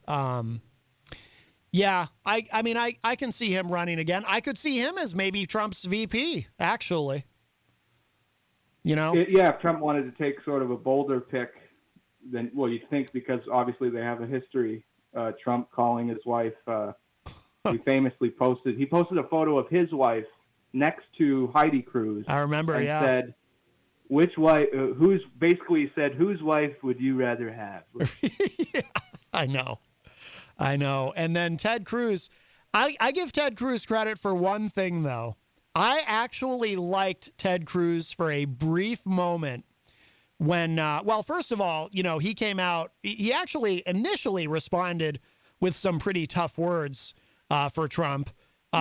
Yeah, I mean, I can see him running again. I could see him as maybe Trump's VP, actually. If Trump wanted to take sort of a bolder pick, then, well, you'd think, because obviously they have a history. Trump calling his wife, he famously posted a photo of his wife next to Heidi Cruz. I remember, and yeah. Said, which wife, whose wife would you rather have? Yeah, I know. And then Ted Cruz, I give Ted Cruz credit for one thing, though. I actually liked Ted Cruz for a brief moment when, first of all, he came out, he actually initially responded with some pretty tough words for Trump.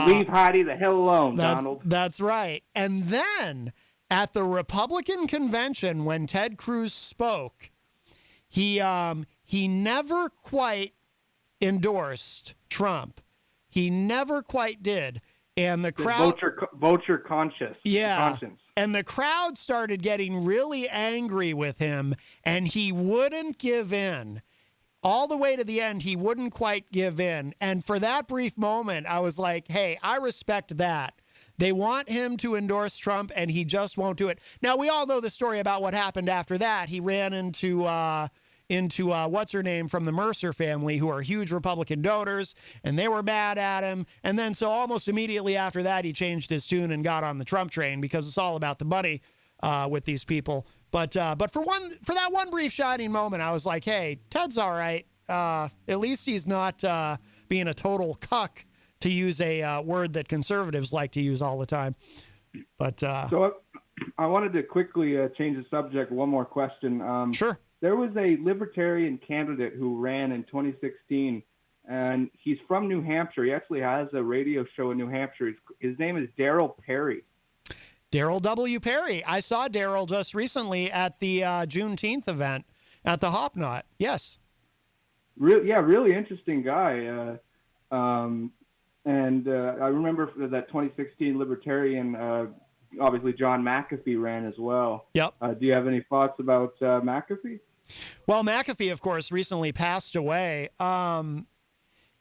Leave Heidi the hell alone, Donald. That's right. And then at the Republican convention, when Ted Cruz spoke, he never quite endorsed Trump. He never quite did. And the crowd... Vote your conscience. Yeah. Conscience. And the crowd started getting really angry with him, and he wouldn't give in. All the way to the end, he wouldn't quite give in. And for that brief moment, I was like, hey, I respect that. They want him to endorse Trump, and he just won't do it. Now, we all know the story about what happened after that. He ran into what's her name from the Mercer family, who are huge Republican donors, and they were mad at him. And then so almost immediately after that, he changed his tune and got on the Trump train, because it's all about the money with these people. But for that one brief shining moment, I was like, hey, Ted's all right. At least he's not being a total cuck, to use a word that conservatives like to use all the time. But so I wanted to quickly change the subject. One more question. Sure. There was a libertarian candidate who ran in 2016, and he's from New Hampshire. He actually has a radio show in New Hampshire. His name is Darryl Perry. Darryl W. Perry. I saw Darryl just recently at the Juneteenth event at the Hop Knot. Yes. Really interesting guy. And I remember that 2016 Libertarian, obviously John McAfee ran as well. Yep. Do you have any thoughts about McAfee? Well, McAfee, of course, recently passed away. And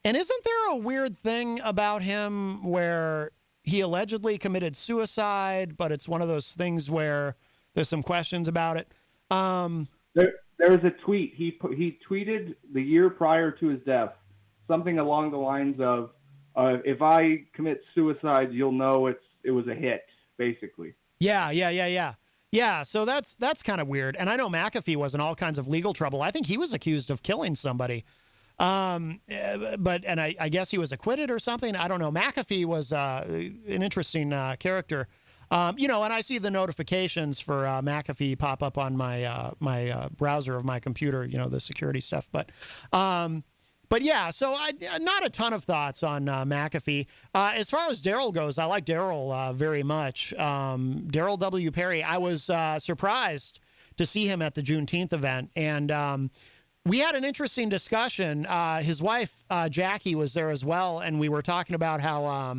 isn't there a weird thing about him where he allegedly committed suicide, but it's one of those things where there's some questions about it? There was a tweet. He tweeted the year prior to his death, something along the lines of, if I commit suicide, you'll know it was a hit, basically. Yeah, so that's kind of weird. And I know McAfee was in all kinds of legal trouble. I think he was accused of killing somebody. I guess he was acquitted or something. I don't know. McAfee was an interesting character. And I see the notifications for McAfee pop up on my my browser of my computer, the security stuff. But yeah, so not a ton of thoughts on McAfee. As far as Darryl goes, I like Darryl very much. Darryl W. Perry, I was surprised to see him at the Juneteenth event. And we had an interesting discussion. His wife, Jackie, was there as well. And we were talking about how,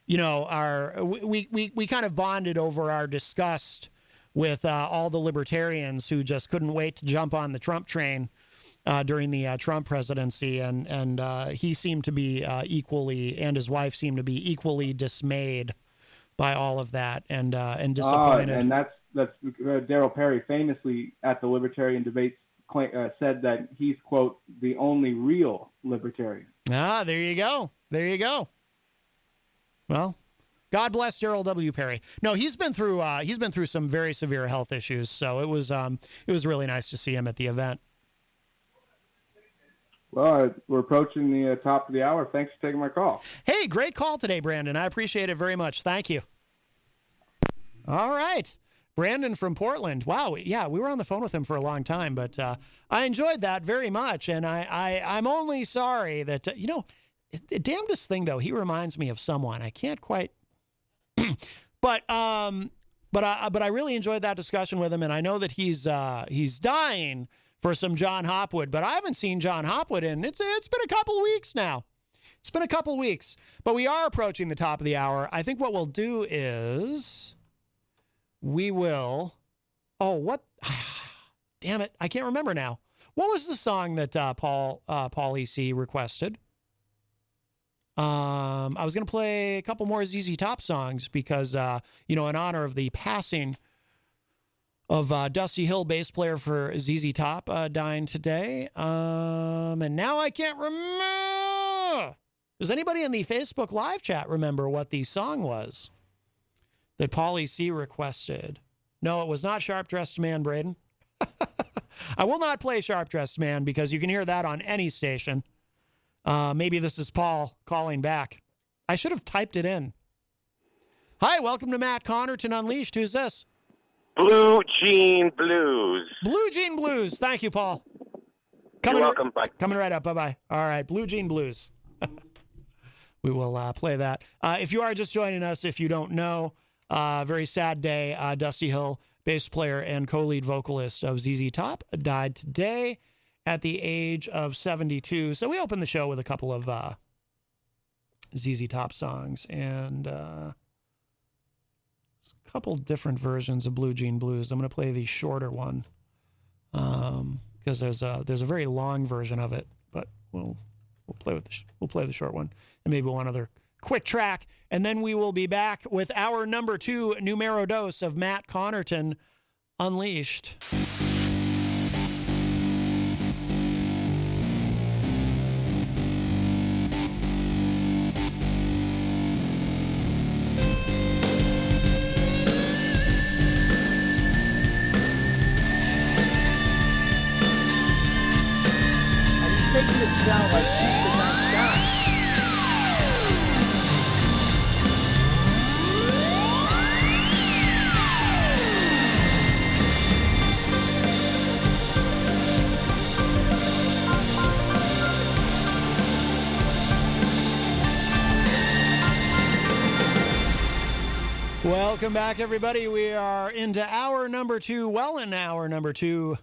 we kind of bonded over our disgust with all the libertarians who just couldn't wait to jump on the Trump train during the Trump presidency, and he seemed to be equally, and his wife seemed to be equally dismayed by all of that, and disappointed. And that's Darryl Perry famously at the libertarian debates said that he's, quote, the only real libertarian. There you go. Well, God bless Daryl W. Perry. No, he's been through some very severe health issues, so it was really nice to see him at the event. Well, we're approaching the top of the hour. Thanks for taking my call. Hey, great call today, Brandon. I appreciate it very much. Thank you. All right. Brandon from Portland. Wow. Yeah, we were on the phone with him for a long time, but I enjoyed that very much. And I'm only sorry that, the damnedest thing, though, he reminds me of someone. I can't quite. But I really enjoyed that discussion with him. And I know that he's dying for some John Hopwood, but I haven't seen John Hopwood in, it's been a couple weeks now. It's been a couple weeks, but we are approaching the top of the hour. I think what we'll do is damn it. I can't remember now. What was the song that Pauly C requested? I was going to play a couple more ZZ Top songs because, in honor of the passing of Dusty Hill, bass player for ZZ Top, dying today. And now I can't remember. Does anybody in the Facebook live chat remember what the song was that Pauly C requested? No, it was not Sharp Dressed Man, Braden. I will not play Sharp Dressed Man because you can hear that on any station. Maybe this is Paul calling back. I should have typed it in. Hi, welcome to Matt Connarton Unleashed. Who's this? Blue Jean Blues. Blue Jean Blues. Thank you, Paul. You're welcome. Bye. Coming right up. Bye-bye. All right, Blue Jean Blues. We will play that. If you are just joining us, if you don't know, very sad day. Dusty Hill, bass player and co-lead vocalist of ZZ Top, died today at the age of 72. So we opened the show with a couple of ZZ Top songs and a couple different versions of Blue Jean Blues. I'm going to play the shorter one because there's a very long version of it, but we'll play the short one and maybe one other quick track, and then we will be back with our number 2 numero dos of Matt Connarton Unleashed. Making it sound like she's the next guy. Welcome back, everybody. We are into hour number 2,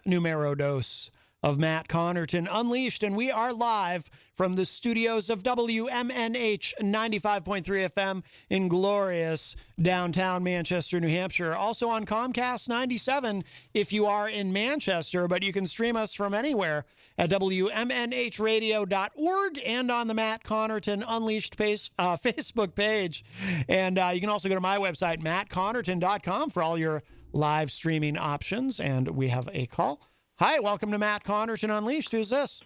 numero dos of Matt Connarton Unleashed, and we are live from the studios of WMNH 95.3 FM in glorious downtown Manchester, New Hampshire. Also on Comcast 97 if you are in Manchester, but you can stream us from anywhere at WMNHradio.org and on the Matt Connarton Unleashed Facebook page. And you can also go to my website, mattconnerton.com, for all your live streaming options. And we have a call. Hi, welcome to Matt Connarton Unleashed. Who's this?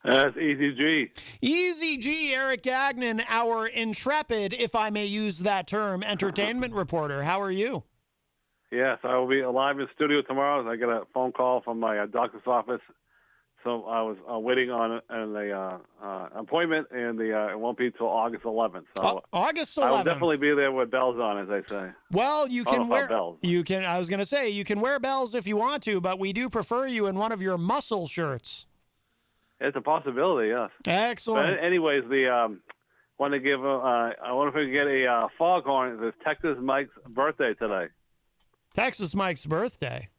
That's Eazy-G. Eazy-G, Eric Gagnon, our intrepid, if I may use that term, entertainment reporter. How are you? Yes, I will be live in the studio tomorrow. I got a phone call from my doctor's office, so I was waiting on an appointment, and it won't be till August 11th. So August 11th. I will definitely be there with bells on, as they say. Well, you can wear bells. I was going to say you can wear bells if you want to, but we do prefer you in one of your muscle shirts. It's a possibility, yes. Excellent. But anyways, want to give I wonder if we can get a foghorn. It's Texas Mike's birthday today. Texas Mike's birthday.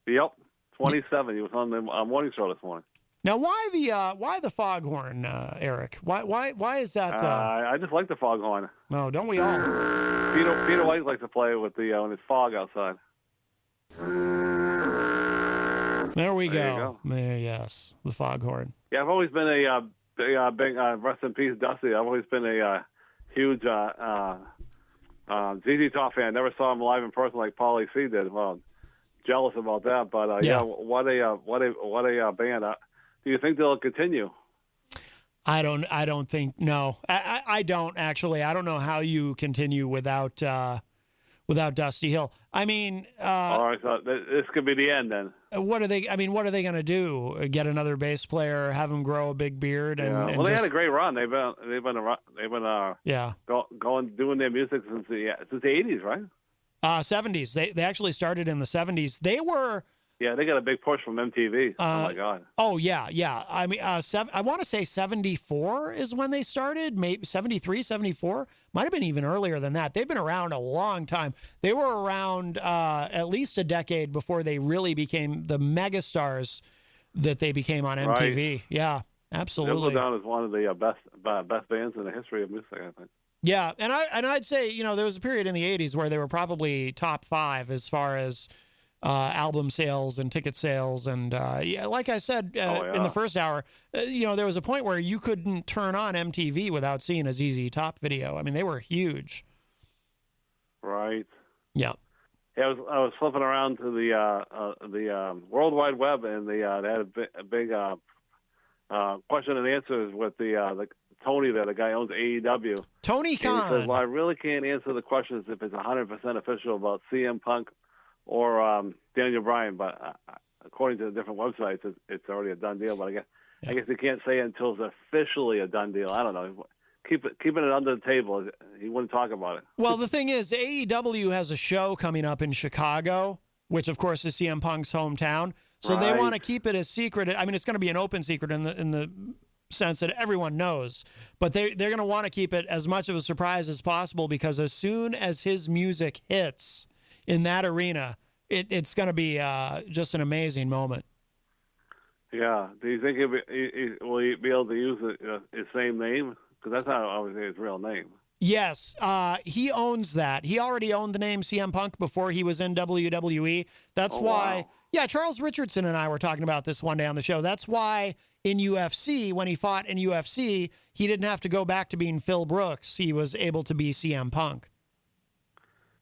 Yep, 27. He was on the morning show this morning. Now, why the foghorn, Eric? Why is that? I just like the foghorn. No, don't we all? Peter White likes to play with when it's fog outside. There we go. There, yes, the foghorn. Yeah, I've always been a big rest in peace, Dusty. I've always been a huge ZZ Top fan. Never saw him live in person like Pauly C did. Well, jealous about that, but yeah, what a band. Do you think they'll continue? I don't think, no. I don't actually. I don't know how you continue without Dusty Hill. I mean, All right, so this could be the end then. what are they going to do? Get another bass player, have him grow a big beard? And, Yeah. and They just, had a great run. They've been yeah. going doing their music since the 80s, right? 70s. They actually started in the 70s. They were. Yeah, they got a big push from MTV. Oh my God. Oh yeah. I mean, I want to say 74 is when they started. Maybe 73, 74. Might have been even earlier than that. They've been around a long time. They were around at least a decade before they really became the megastars that they became on MTV. Right. Yeah, They'll absolutely. go down as one of the best bands in the history of music, I think. Yeah, and I'd say, there was a period in the 80s where they were probably top 5 as far as album sales and ticket sales. And like I said in the first hour, there was a point where you couldn't turn on MTV without seeing a ZZ Top video. I mean, they were huge. Right. Yeah. Yeah, I was flipping around to the World Wide Web, and they had a big question and answers with the Tony there, the guy who owns AEW. Tony Khan. And he says, well, I really can't answer the questions if it's 100% official about CM Punk or Daniel Bryan, but according to the different websites, it's already a done deal. But I guess you can't say it until it's officially a done deal. I don't know. Keeping it under the table, he wouldn't talk about it. Well, the thing is, AEW has a show coming up in Chicago, which of course is CM Punk's hometown. So they want to keep it a secret. I mean, it's going to be an open secret in the sense that everyone knows, but they're going to want to keep it as much of a surprise as possible, because as soon as his music hits in that arena, it's going to be just an amazing moment. Yeah. Do you think will he be able to use his same name? Because that's not obviously his real name. Yes, he owns that. He already owned the name CM Punk before he was in WWE. That's why. Wow. Yeah, Charles Richardson and I were talking about this one day on the show. That's why in UFC, when he fought in UFC, he didn't have to go back to being Phil Brooks. He was able to be CM Punk.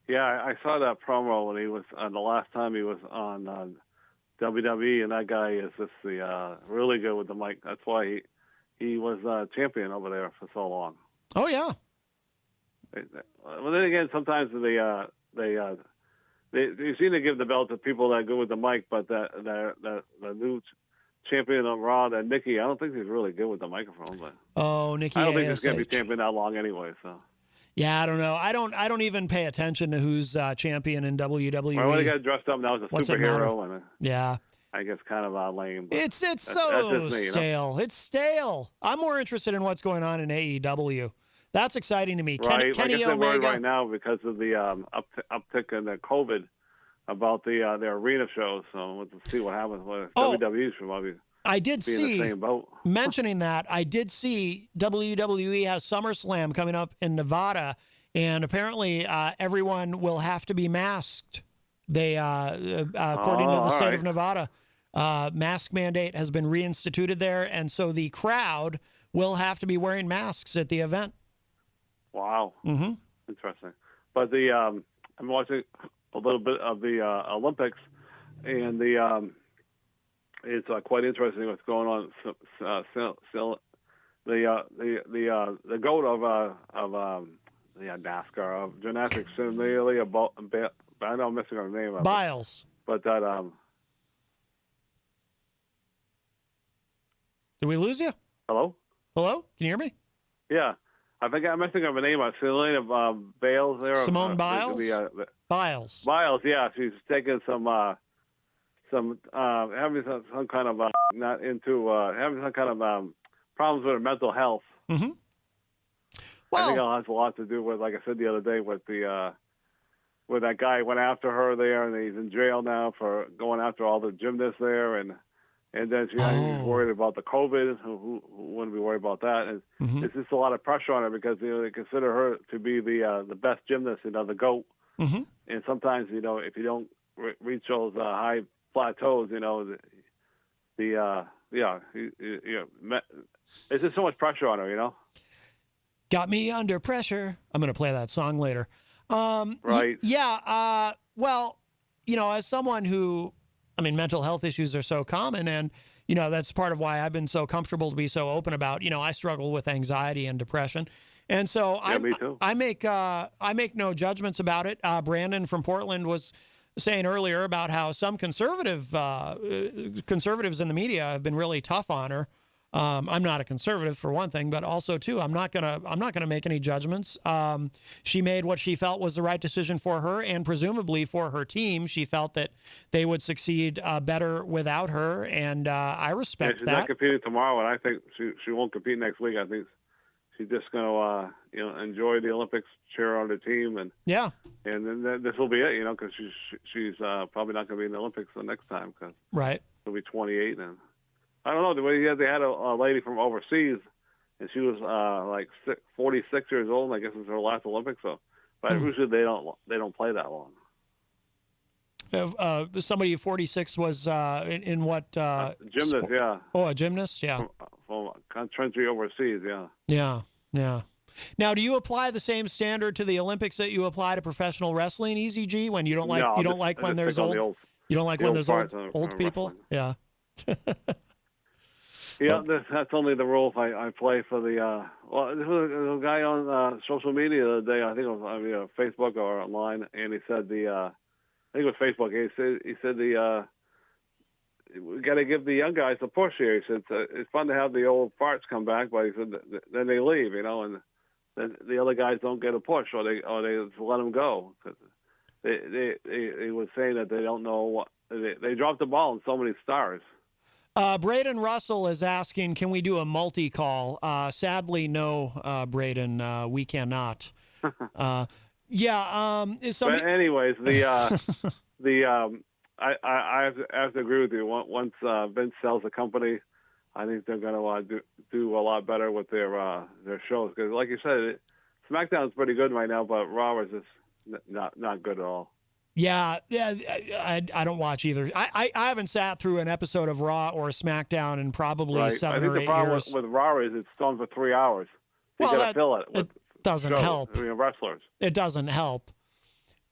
Yeah, I saw that promo when he was the last time he was on WWE, and that guy is just really good with the mic. That's why he was champion over there for so long. Oh yeah. Well, then again, sometimes they seem to give the belt to people that go with the mic, but the new champion of Raw, that Nikki, I don't think he's really good with the microphone. But Nikki, I don't think he's going to be champion that long anyway. So. Yeah, I don't know. I don't even pay attention to who's champion in WWE. Well, he got dressed up now as a superhero, and yeah, I guess kind of lame. It's so stale. It's stale. I'm more interested in what's going on in AEW. That's exciting to me. Right. Kenny I guess Omega. they're worried right now because of the uptick in the COVID about their arena shows. So we'll see what happens. WWE should probably I did be in the same boat. Mentioning that, I did see WWE has SummerSlam coming up in Nevada, and apparently everyone will have to be masked. They, according to the state of Nevada, mask mandate has been reinstituted there, and so the crowd will have to be wearing masks at the event. Wow. Mm-hmm. Interesting. But I'm watching a little bit of the Olympics, and it's quite interesting what's going on. The goat of NASCAR of gymnastics, Amelia, I know I'm missing her name. Biles. But that Did we lose you? Hello? Hello? Can you hear me? Yeah. I think I'm missing her name. Selena Biles there. Simone Biles? Biles. Biles, yeah. She's taking some having some kind of not into having some kind of problems with her mental health. Mm-hmm. Well, I think it has a lot to do with, like I said the other day, with the where that guy went after her there, and he's in jail now for going after all the gymnasts there, and then she's worried about the COVID. Who wouldn't be worried about that? And it's just a lot of pressure on her because they consider her to be the best gymnast, the GOAT. Mm-hmm. And sometimes if you don't reach those high plateaus, it's just so much pressure on her, Got me under pressure. I'm going to play that song later. Right. Well, as someone who, mental health issues are so common, and, that's part of why I've been so comfortable to be so open about, I struggle with anxiety and depression. And so me too. I make no judgments about it. Brandon from Portland was saying earlier about how some conservatives in the media have been really tough on her. I'm not a conservative for one thing, but also too, I'm not gonna make any judgments. She made what she felt was the right decision for her, and presumably for her team. She felt that they would succeed better without her, and I respect she's that. not competing tomorrow, and I think she won't compete next week. I think she's just gonna enjoy the Olympics, cheer on the team, and then this will be it. Because she's probably not gonna be in the Olympics the next time because she'll be 28 and. I don't know. They had a lady from overseas, and she was 46 years old. And I guess it was her last Olympics. So, but usually they don't play that long. Somebody 46 was in what? Gymnast, sport? Yeah. Oh, a gymnast, yeah. From country overseas, yeah. Yeah. Now, do you apply the same standard to the Olympics that you apply to professional wrestling, Eazy-G, when you don't like when there's old people? Wrestling. Yeah. Yeah, that's only the rules I play for the. There was a guy on social media the other day. I think it was Facebook or online, and he said I think it was Facebook. He said we got to give the young guys a push here. He said it's fun to have the old farts come back, but he said then they leave, and then the other guys don't get a push, or they just let them go. He was saying that they don't know what they dropped the ball on so many stars. Braden Russell is asking, can we do a multi-call? Sadly, no, Braden, we cannot. But anyways, I have to agree with you. Once Vince sells the company, I think they're going to do a lot better with their shows. Because, like you said, SmackDown's pretty good right now, but Raw is just not good at all. Yeah, I don't watch either. I haven't sat through an episode of Raw or SmackDown in probably 7 or 8 years. I think the problem with Raw is it's on for 3 hours. You got to fill it with doesn't help. Wrestlers. It doesn't help.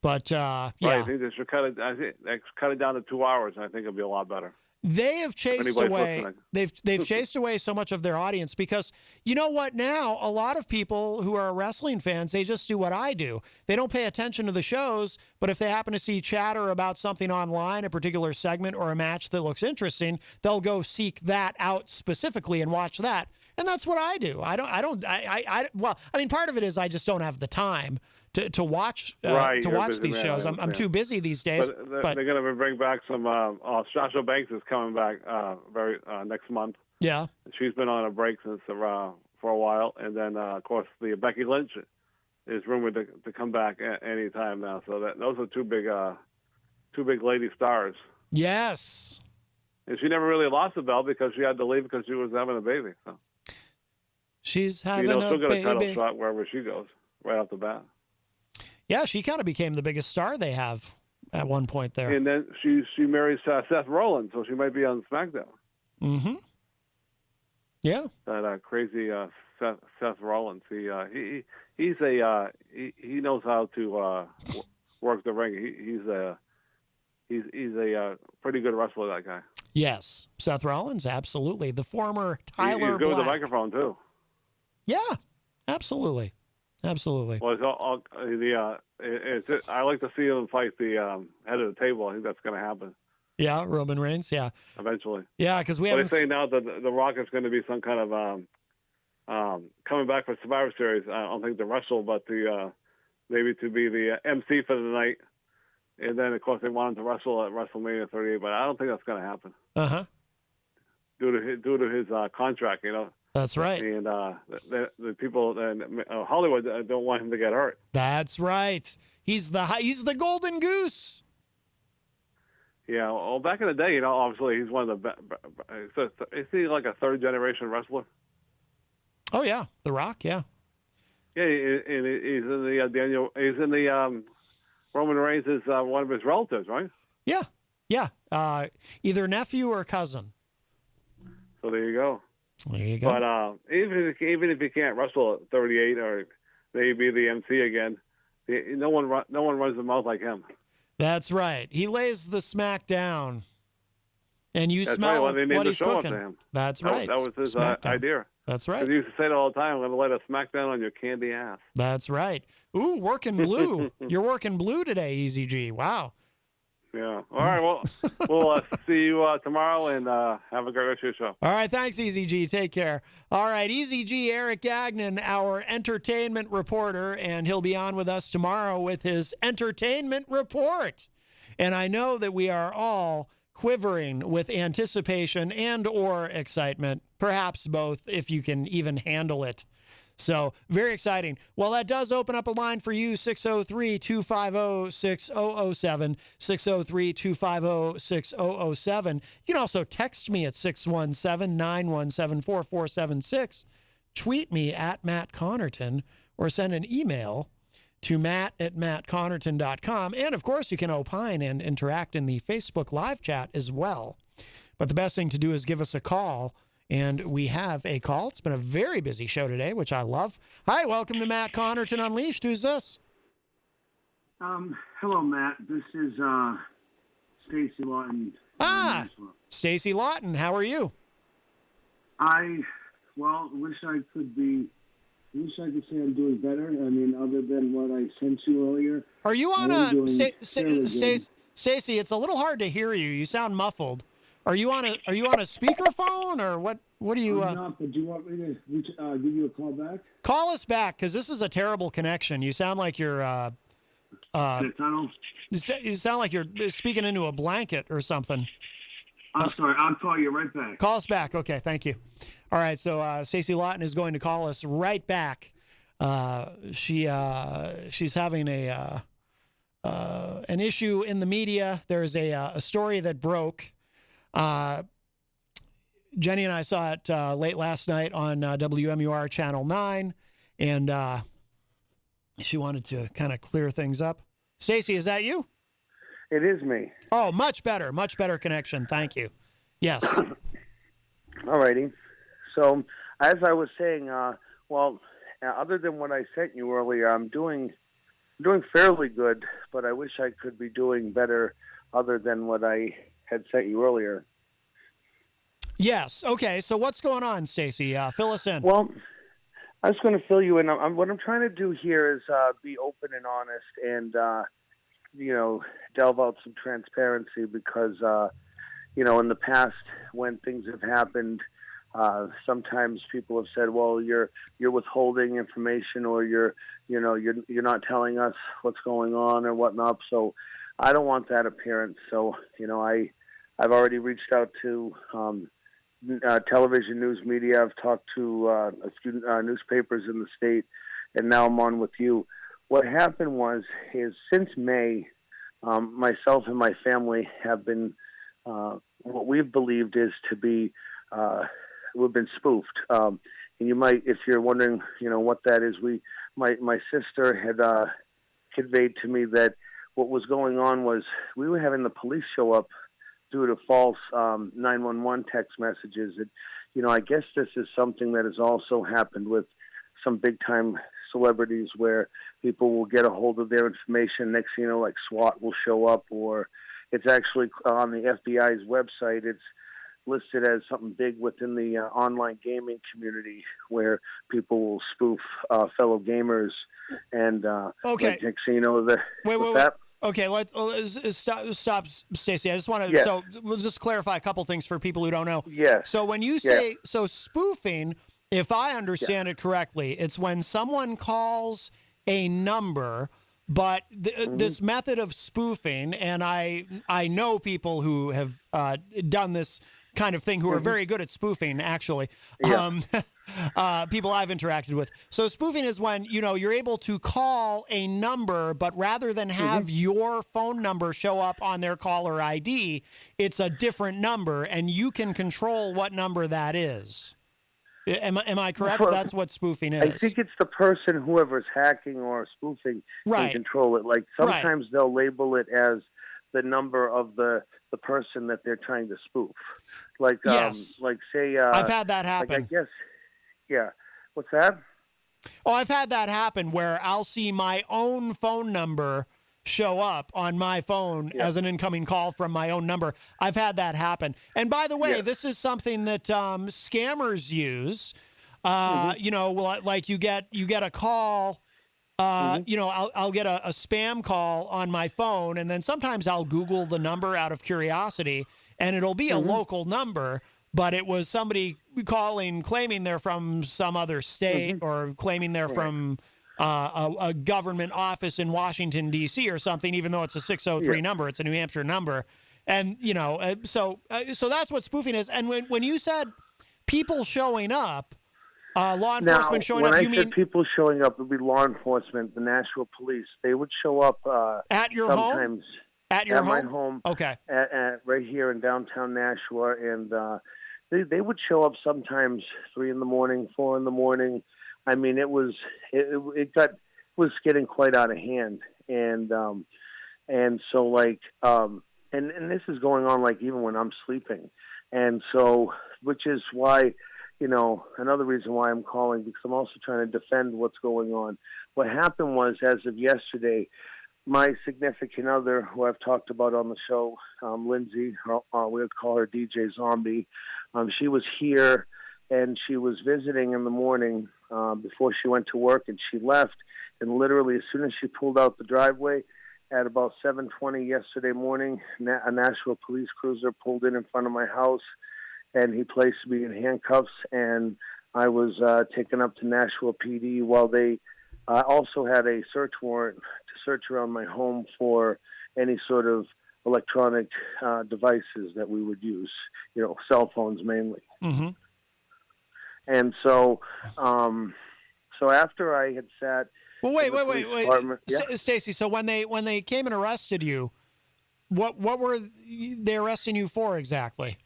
But yeah, I think they should cut it down to 2 hours. I think it'll be a lot better. They have chased away. They've chased away so much of their audience because you know what? Now a lot of people who are wrestling fans, they just do what I do. They don't pay attention to the shows, but if they happen to see chatter about something online, a particular segment or a match that looks interesting, they'll go seek that out specifically and watch that. And that's what I do. Well, I mean, part of it is I just don't have the time to watch these shows. I'm too busy these days. But they're going to bring back some. Sasha Banks is coming back next month. Yeah, she's been on a break since for a while, and then of course the Becky Lynch is rumored to come back any time now. So those are two big lady stars. Yes. And she never really lost the belt because she had to leave because she was having a baby. So. She's having a baby. She'll get a title shot wherever she goes, right off the bat. Yeah, she kind of became the biggest star they have at one point there. And then she marries Seth Rollins, so she might be on SmackDown. Mm-hmm. Yeah. That crazy Seth Rollins. He knows how to work the ring. He's a pretty good wrestler, that guy. Yes, Seth Rollins, absolutely. The former Tyler He's good Black. with the microphone too. Yeah, absolutely. Well, I like to see him fight the head of the table. I think that's going to happen. Yeah, Roman Reigns. Yeah, eventually. Yeah, because we haven't. They say now that the Rock is going to be some kind of coming back for Survivor Series. I don't think to wrestle, but maybe to be the MC for the night. And then, of course, they want him to wrestle at WrestleMania 38, but I don't think that's going to happen. Uh-huh. Due to his contract, That's right. And the people in Hollywood don't want him to get hurt. That's right. He's the golden goose. Yeah. Well, back in the day, obviously he's one of the best. Is he like a third generation wrestler? Oh yeah, The Rock. Yeah. Yeah, he's in the Daniel. He's in the Roman Reigns is one of his relatives, right? Yeah. Either nephew or cousin. So there you go. There you go. But even if he can't wrestle at 38 or maybe the MC again, no one runs the mouth like him. That's right. He lays the smack down. And you That's smell right. Well, they named what the he's show cooking. after him. That's right. That was his Smackdown. idea. That's right. Because he used to say it all the time. I'm going to let a smackdown on your candy ass. That's right. Ooh, working blue. You're working blue today, Eazy-G. Wow. Yeah. All right. Well, we'll see you tomorrow, and have a great rest of your show. All right. Thanks, Eazy-G. Take care. All right. Eazy-G, Eric Gagnon, our entertainment reporter, and he'll be on with us tomorrow with his entertainment report. And I know that we are all quivering with anticipation and or excitement, perhaps both, if you can even handle it. So very exciting. Well, that does open up a line for you, 603-250-6007, 603-250-6007. You can also text me at 617-917-4476, tweet me at Matt Connarton, or send an email to matt@mattconnerton.com. And, of course, you can opine and interact in the Facebook live chat as well. But the best thing to do is give us a call. And we have a call. It's been a very busy show today, which I love. Hi, welcome to Matt Connarton Unleashed. Who's this? Hello, Matt. This is Stacie Laughton. Stacie Laughton. How are you? Wish I could say I'm doing better. I mean, other than what I sent you earlier. Are you on Stacie, it's a little hard to hear you. You sound muffled. Are you on a speakerphone, or what do you... I'm not, but do you want me to give you a call back? Call us back, because this is a terrible connection. You sound like you're... you sound like you're speaking into a blanket or something. I'm sorry. I'll call you right back. Call us back. Okay, thank you. All right, so Stacie Laughton is going to call us right back. She's having an issue in the media. There's a story that broke. Jenny and I saw it late last night on WMUR Channel 9, and she wanted to kind of clear things up. Stacie, is that you? It is me. Oh, much better connection. Thank you. Yes. All righty. So, as I was saying, other than what I sent you earlier, I'm doing fairly good, but I wish I could be doing better other than what I had sent you earlier. Yes. Okay. So what's going on, Stacie? Fill us in. Well, I was going to fill you in. What I'm trying to do here is be open and honest, and delve out some transparency, because in the past when things have happened, sometimes people have said, "Well, you're withholding information, or you're not telling us what's going on or whatnot." So I don't want that appearance. So I've already reached out to television news media. I've talked to a few newspapers in the state, and now I'm on with you. What happened is since May, myself and my family have been what we've believed is to be we've been spoofed. And you might, if you're wondering, what that is, my sister had conveyed to me that what was going on was we were having the police show up due to false 911 text messages. And, I guess this is something that has also happened with some big-time celebrities, where people will get a hold of their information. Next thing you know, like SWAT will show up, or it's actually on the FBI's website. It's listed as something big within the online gaming community, where people will spoof fellow gamers. And okay. Next thing you know, wait. Okay, let's stop, Stacie. I just want to, so we'll just clarify a couple things for people who don't know. Yes. So when you say, so spoofing, if I understand it correctly, it's when someone calls a number, but this method of spoofing, and I know people who have done this kind of thing who are very good at spoofing, actually. People I've interacted with. So spoofing is when, you're able to call a number, but rather than have your phone number show up on their caller ID, it's a different number, and you can control what number that is. Am I correct? Well, that's what spoofing is. I think it's the person, whoever's hacking or spoofing, can control it. Like sometimes they'll label it as the number of the person that they're trying to spoof. Like, like say, I've had that happen. Like I guess, What's that? Oh, I've had that happen where I'll see my own phone number show up on my phone as an incoming call from my own number. I've had that happen. And by the way, this is something that scammers use. You know, like you get a call. You know, I'll get a spam call on my phone, and then sometimes I'll Google the number out of curiosity, and it'll be a local number, but it was somebody claiming they're from some other state or claiming they're from a government office in Washington, D.C. or something, even though it's a 603 number. It's a New Hampshire number. And, you know, so that's what spoofing is. And when you said people showing up, law enforcement showing up, when you I mean said people showing up, it would be law enforcement, the Nashville police. They would show up at your sometimes home? At your my home. Okay. Right here in downtown Nashua, and they would show up sometimes 3 in the morning, 4 in the morning. I mean, it was getting quite out of hand, and so like and this is going on like even when I'm sleeping, and so which is why. You know, another reason why I'm calling, because I'm also trying to defend what's going on. What happened was, as of yesterday, my significant other, who I've talked about on the show, Lindsay, we would call her DJ Zombie, she was here, and she was visiting in the morning before she went to work, and she left. And literally, as soon as she pulled out the driveway, at about 7:20 yesterday morning, a Nashville police cruiser pulled in front of my house, and he placed me in handcuffs, and I was taken up to Nashville PD while they also had a search warrant to search around my home for any sort of electronic devices that we would use, you know, cell phones mainly. And so after I had sat... Well, wait. Stacie, so when they came and arrested you, what were they arresting you for exactly?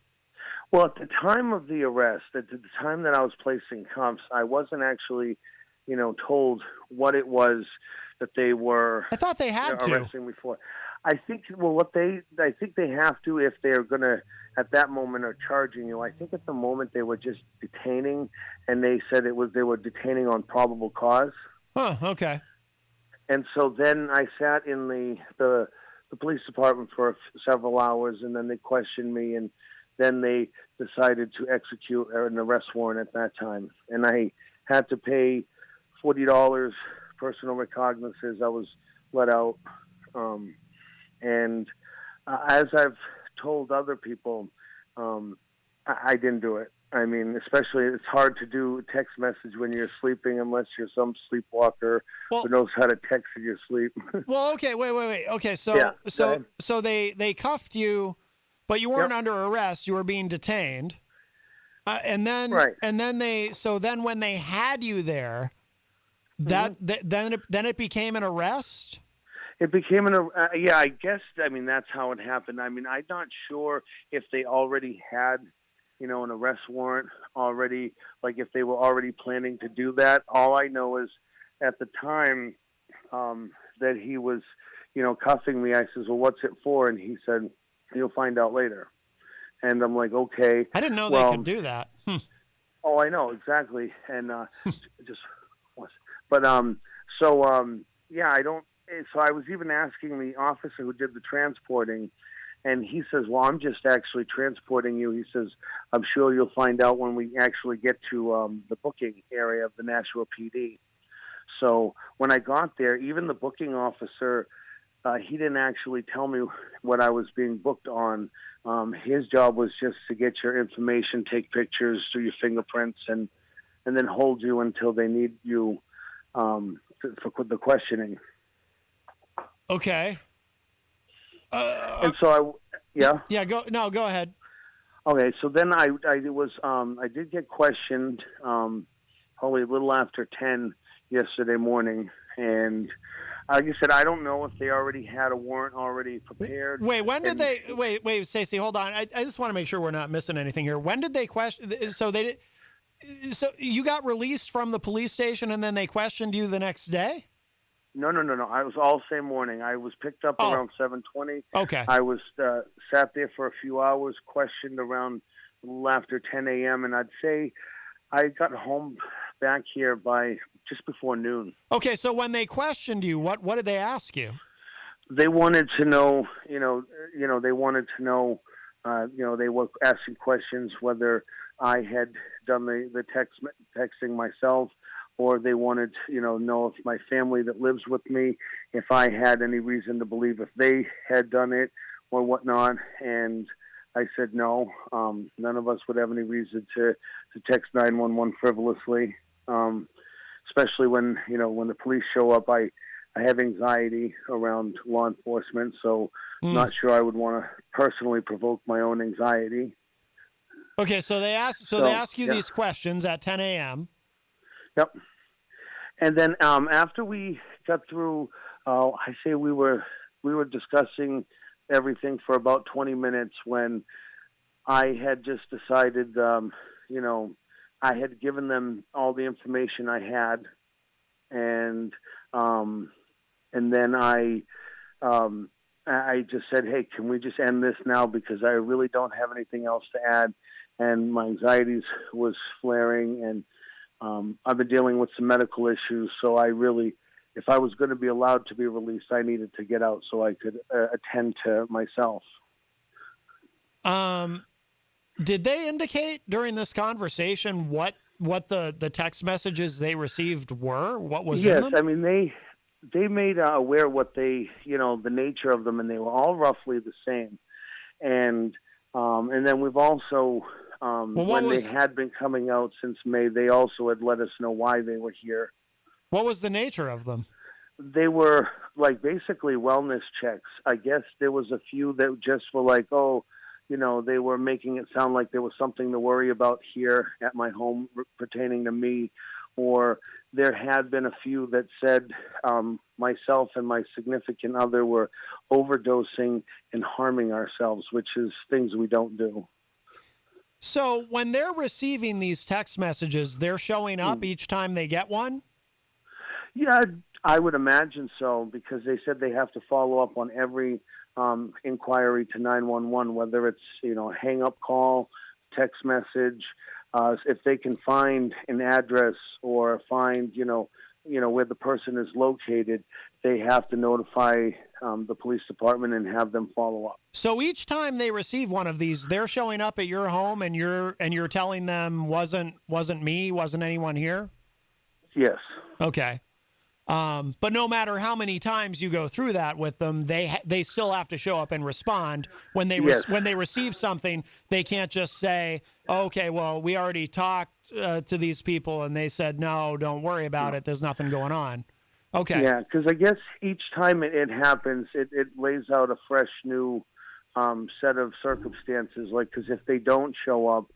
Well, at the time of the arrest, at the time that I was placed in cuffs, I wasn't actually, you know, told what it was that they were. I thought they had to arresting me for. I think I think they have to if they're gonna at that moment are charging you. I think at the moment they were just detaining, and they said they were detaining on probable cause. Oh, okay. And so then I sat in the police department for several hours, and then they questioned me, and then they decided to execute an arrest warrant at that time. And I had to pay $40 personal recognizances. I was let out. And as I've told other people, I didn't do it. I mean, especially it's hard to do a text message when you're sleeping unless you're some sleepwalker who knows how to text in your sleep. Well, okay, wait. Okay, so they cuffed you, but you weren't under arrest. You were being detained. And then when they had you there, then it became an arrest? It became I guess, I mean, that's how it happened. I mean, I'm not sure if they already had, you know, an arrest warrant already, like if they were already planning to do that. All I know is at the time that he was, you know, cuffing me, I says, well, what's it for? And he said, you'll find out later. And I'm like, okay. I didn't know they could do that. Oh, I know, exactly. And I don't. So I was even asking the officer who did the transporting, and he says, well, I'm just actually transporting you. He says, I'm sure you'll find out when we actually get to the booking area of the Nashville PD. So when I got there, even the booking officer, he didn't actually tell me what I was being booked on. His job was just to get your information, take pictures, do your fingerprints, and then hold you until they need you for the questioning. Okay. And so go ahead. Okay, so then I did get questioned probably a little after 10 yesterday morning, and like I said, I don't know if they already had a warrant already prepared. Wait, when did they? Wait, Stacie, hold on. I just want to make sure we're not missing anything here. When did they question? So you got released from the police station, and then they questioned you the next day? No. I was all same morning. I was picked up around 7:20. Okay. I was sat there for a few hours, questioned around a little after 10 a.m., and I'd say I got home back here by just before noon. Okay, so when they questioned you, what did they ask you? they wanted to know, they wanted to know, they were asking questions whether I had done the texting myself, or they wanted to, know if my family that lives with me, if I had any reason to believe if they had done it or whatnot. And I said no. None of us would have any reason to text 911 frivolously, especially when the police show up. I have anxiety around law enforcement, so not sure I would want to personally provoke my own anxiety. Okay, so they ask you these questions at 10 a.m. Yep. And then after we got through, I say we were discussing everything for about 20 minutes when I had just decided, I had given them all the information I had, and then I just said, hey, can we just end this now, because I really don't have anything else to add, and my anxieties was flaring, and I've been dealing with some medical issues, so I really, if I was going to be allowed to be released, I needed to get out so I could attend to myself. Did they indicate during this conversation what the text messages they received were? What was in them? Yes, I mean, they made aware what they, the nature of them, and they were all roughly the same. And then we've also, when they had been coming out since May, they also had let us know why they were here. What was the nature of them? They were like basically wellness checks. I guess there was a few that just were like, oh, they were making it sound like there was something to worry about here at my home pertaining to me. Or there had been a few that said myself and my significant other were overdosing and harming ourselves, which is things we don't do. So when they're receiving these text messages, they're showing up each time they get one? Yeah, I would imagine so, because they said they have to follow up on every inquiry to 911, whether it's, a hang-up call, text message. If they can find an address or find, where the person is located, they have to notify the police department and have them follow up. So each time they receive one of these, they're showing up at your home, and you're telling them wasn't me, wasn't anyone here? Yes. Okay. But no matter how many times you go through that with them, they still have to show up and respond. When they when they receive something, they can't just say, "Okay, well, we already talked to these people, and they said no, don't worry about it. There's nothing going on." Okay. Yeah, because I guess each time it happens, it lays out a fresh new set of circumstances. Like, because if they don't show up,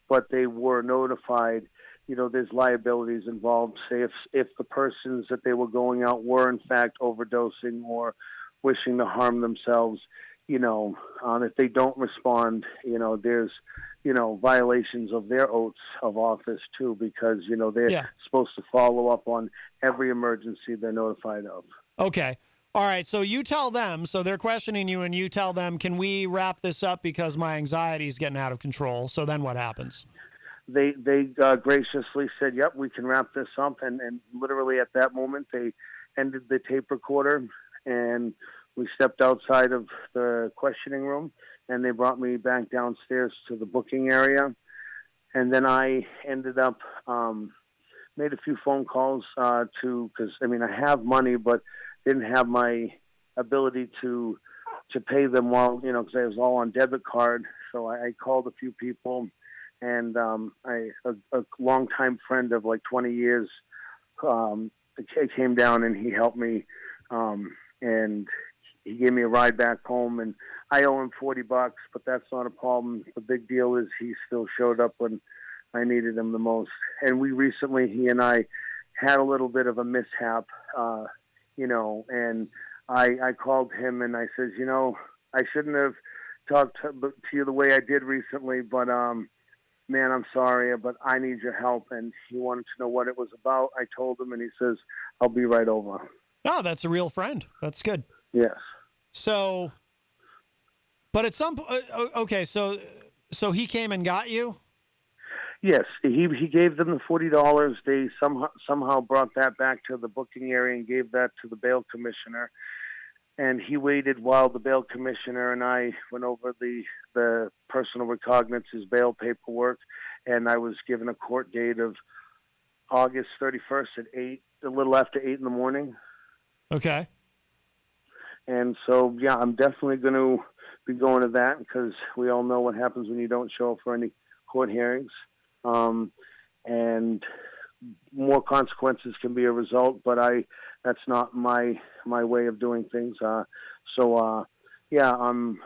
but they were notified, there's liabilities involved. Say if the persons that they were going out were in fact overdosing or wishing to harm themselves, if they don't respond, there's, violations of their oaths of office too, because, they're supposed to follow up on every emergency they're notified of. Okay. All right. So you tell them, so they're questioning you, and you tell them, can we wrap this up because my anxiety is getting out of control? So then what happens? They graciously said, yep, we can wrap this up. And literally at that moment, they ended the tape recorder, and we stepped outside of the questioning room, and they brought me back downstairs to the booking area. And then I ended up, made a few phone calls because, I have money, but didn't have my ability to pay them while, because I was all on debit card. So I called a few people. And a longtime friend of like 20 years came down, and he helped me, and he gave me a ride back home. And I owe him $40, but that's not a problem. The big deal is he still showed up when I needed him the most. And he and I had a little bit of a mishap, and I called him and I says, I shouldn't have talked to you the way I did recently, but man, I'm sorry, but I need your help. And he wanted to know what it was about. I told him, and he says, I'll be right over. Oh, that's a real friend. That's good. Yes. So, but at some point, okay, so he came and got you? Yes, he gave them the $40. They somehow brought that back to the booking area and gave that to the bail commissioner. and he waited while the bail commissioner and I went over the personal recognizance bail paperwork, and I was given a court date of August 31st at 8, a little after 8 in the morning. Okay. And so, yeah, I'm definitely going to be going to that because we all know what happens when you don't show up for any court hearings. And more consequences can be a result, but that's not my way of doing things. Yeah, I'm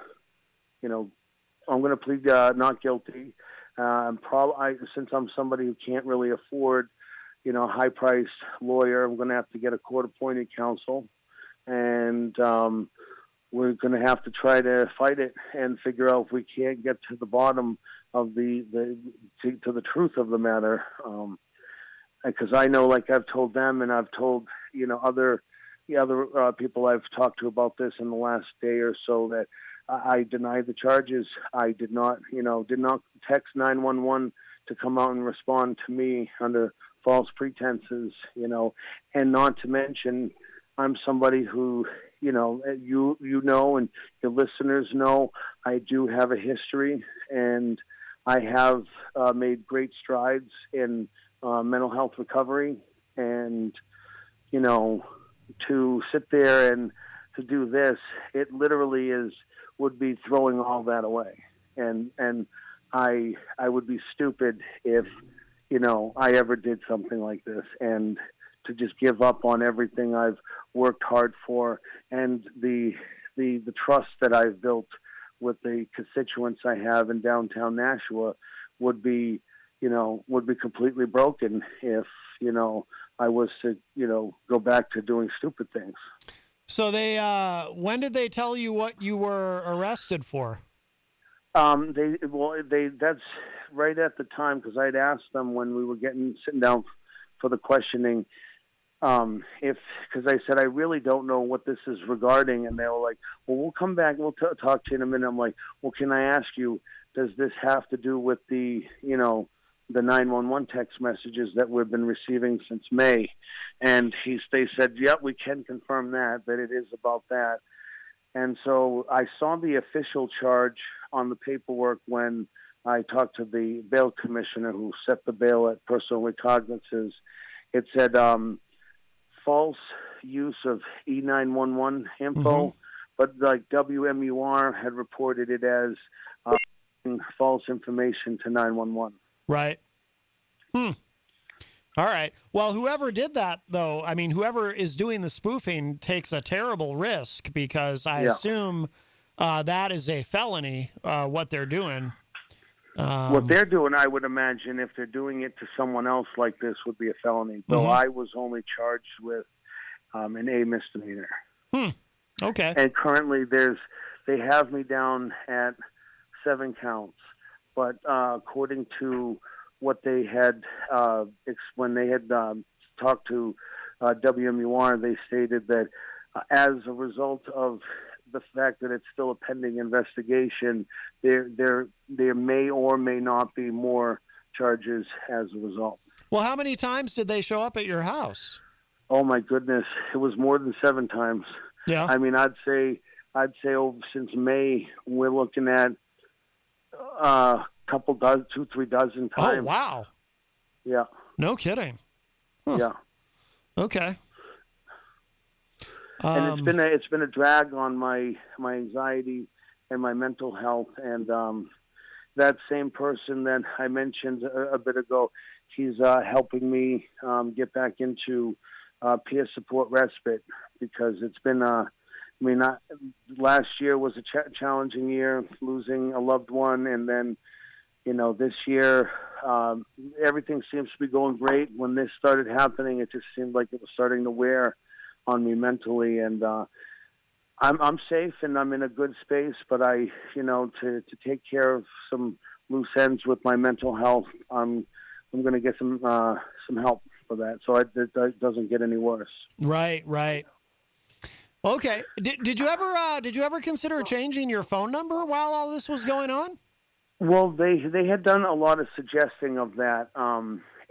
going to plead not guilty. Since I'm somebody who can't really afford, a high-priced lawyer, I'm going to have to get a court-appointed counsel, and we're going to have to try to fight it and figure out if we can't get to the bottom of to the truth of the matter. Because I know, like I've told them, and I've told other people I've talked to about this in the last day or so, that I denied the charges. I did not text 911 to come out and respond to me under false pretenses, and not to mention I'm somebody who, and your listeners know I do have a history, and I have made great strides in mental health recovery, and, to sit there and to do this, it literally would be throwing all that away. And I would be stupid if, I ever did something like this, and to just give up on everything I've worked hard for, and the trust that I've built with the constituents I have in downtown Nashua would be completely broken if, I was to, go back to doing stupid things. So when did they tell you what you were arrested for? That's right at the time, because I'd asked them when we were sitting down for the questioning, because I said, I really don't know what this is regarding. And they were like, well, we'll come back. We'll talk to you in a minute. I'm like, well, can I ask you, does this have to do with the 911 text messages that we've been receiving since May? And they said, yep, we can confirm that it is about that. And so I saw the official charge on the paperwork when I talked to the bail commissioner who set the bail at personal recognizances. It said false use of E911 info, but like WMUR had reported it as false information to 911. Right. All right. Well, whoever did that, though, I mean, whoever is doing the spoofing takes a terrible risk, because I assume that is a felony, what they're doing. What they're doing, I would imagine, if they're doing it to someone else like this, would be a felony. Though I was only charged with an A misdemeanor. Okay. And currently they have me down at 7 counts. But according to what they had, when they had talked to WMUR, they stated that as a result of the fact that it's still a pending investigation, there may or may not be more charges as a result. Well, how many times did they show up at your house? Oh my goodness, it was more than 7 times. Yeah. I mean, I'd say since May, we're looking at couple dozen, 2-3 dozen times. Oh, wow. Yeah. No kidding. Huh. Yeah. Okay. And it's been a drag on my anxiety and my mental health. And that same person that I mentioned a bit ago, he's helping me get back into peer support respite, because it's been last year was a challenging year, losing a loved one, and then this year, everything seems to be going great. When this started happening, it just seemed like it was starting to wear on me mentally. And I'm safe and I'm in a good space, but to take care of some loose ends with my mental health, I'm going to get some help for that, so it doesn't get any worse. Right. Okay. Did you ever consider changing your phone number while all this was going on? Well, they had done a lot of suggesting of that,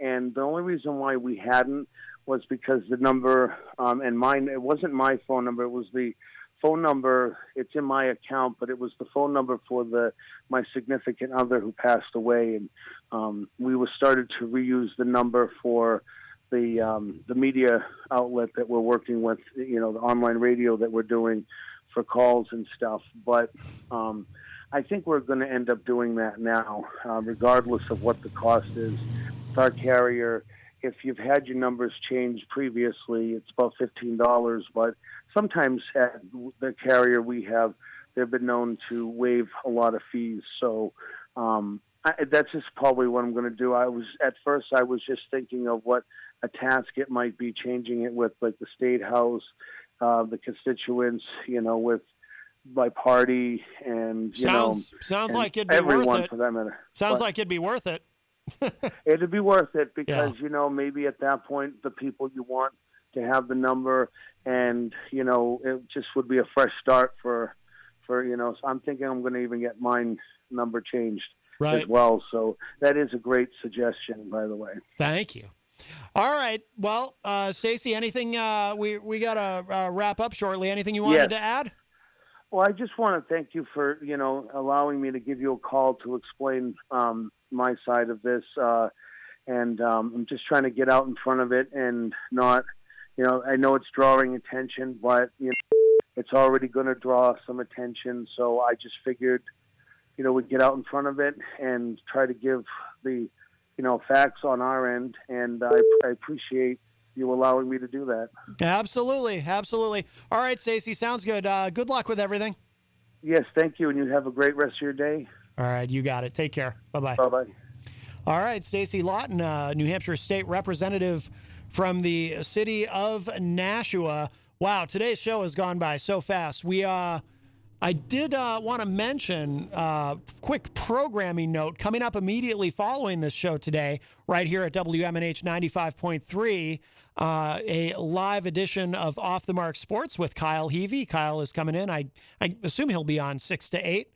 and the only reason why we hadn't was because the number and mine, it wasn't my phone number, it was the phone number. It's in my account, but it was the phone number for my significant other who passed away, and we were started to reuse the number for the media outlet that we're working with. The online radio that we're doing for calls and stuff. But I think we're going to end up doing that now, regardless of what the cost is. With our carrier, if you've had your numbers changed previously, it's about $15. But sometimes at the carrier they've been known to waive a lot of fees. So that's just probably what I'm going to do. At first I was just thinking of what a task it might be, changing it with like the State House, the constituents, with my party, and sounds and like it'd be everyone worth it. for that matter. Sounds like it'd be worth it. It'd be worth it because maybe at that point the people you want to have the number, and it just would be a fresh start for So I'm thinking I'm going to even get mine number changed as well. So that is a great suggestion, by the way. Thank you. All right. Well, Stacie, anything we got to wrap up shortly. Anything you wanted to add? Well, I just want to thank you for, allowing me to give you a call to explain my side of this. And I'm just trying to get out in front of it and not, I know it's drawing attention, but, it's already going to draw some attention. So I just figured, we'd get out in front of it and try to give the, facts on our end. And I appreciate you allowing me to do that. Absolutely. Absolutely. All right, Stacie, sounds good. Good luck with everything. Yes, thank you. And you have a great rest of your day. All right, you got it. Take care. Bye-bye. Bye-bye. All right, Stacie Laughton, New Hampshire State Representative from the city of Nashua. Wow, today's show has gone by so fast. I did want to mention quick programming note coming up immediately following this show today, right here at WMNH 95.3, a live edition of Off the Mark Sports with Kyle Heavey. Kyle is coming in. I assume he'll be on 6 to 8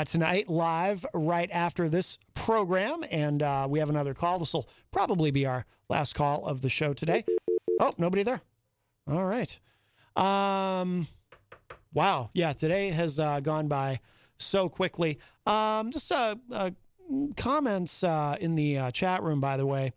tonight, live right after this program. And we have another call. This will probably be our last call of the show today. Oh, nobody there. All right. Wow. Yeah, today has gone by so quickly. Just comments in the chat room, by the way,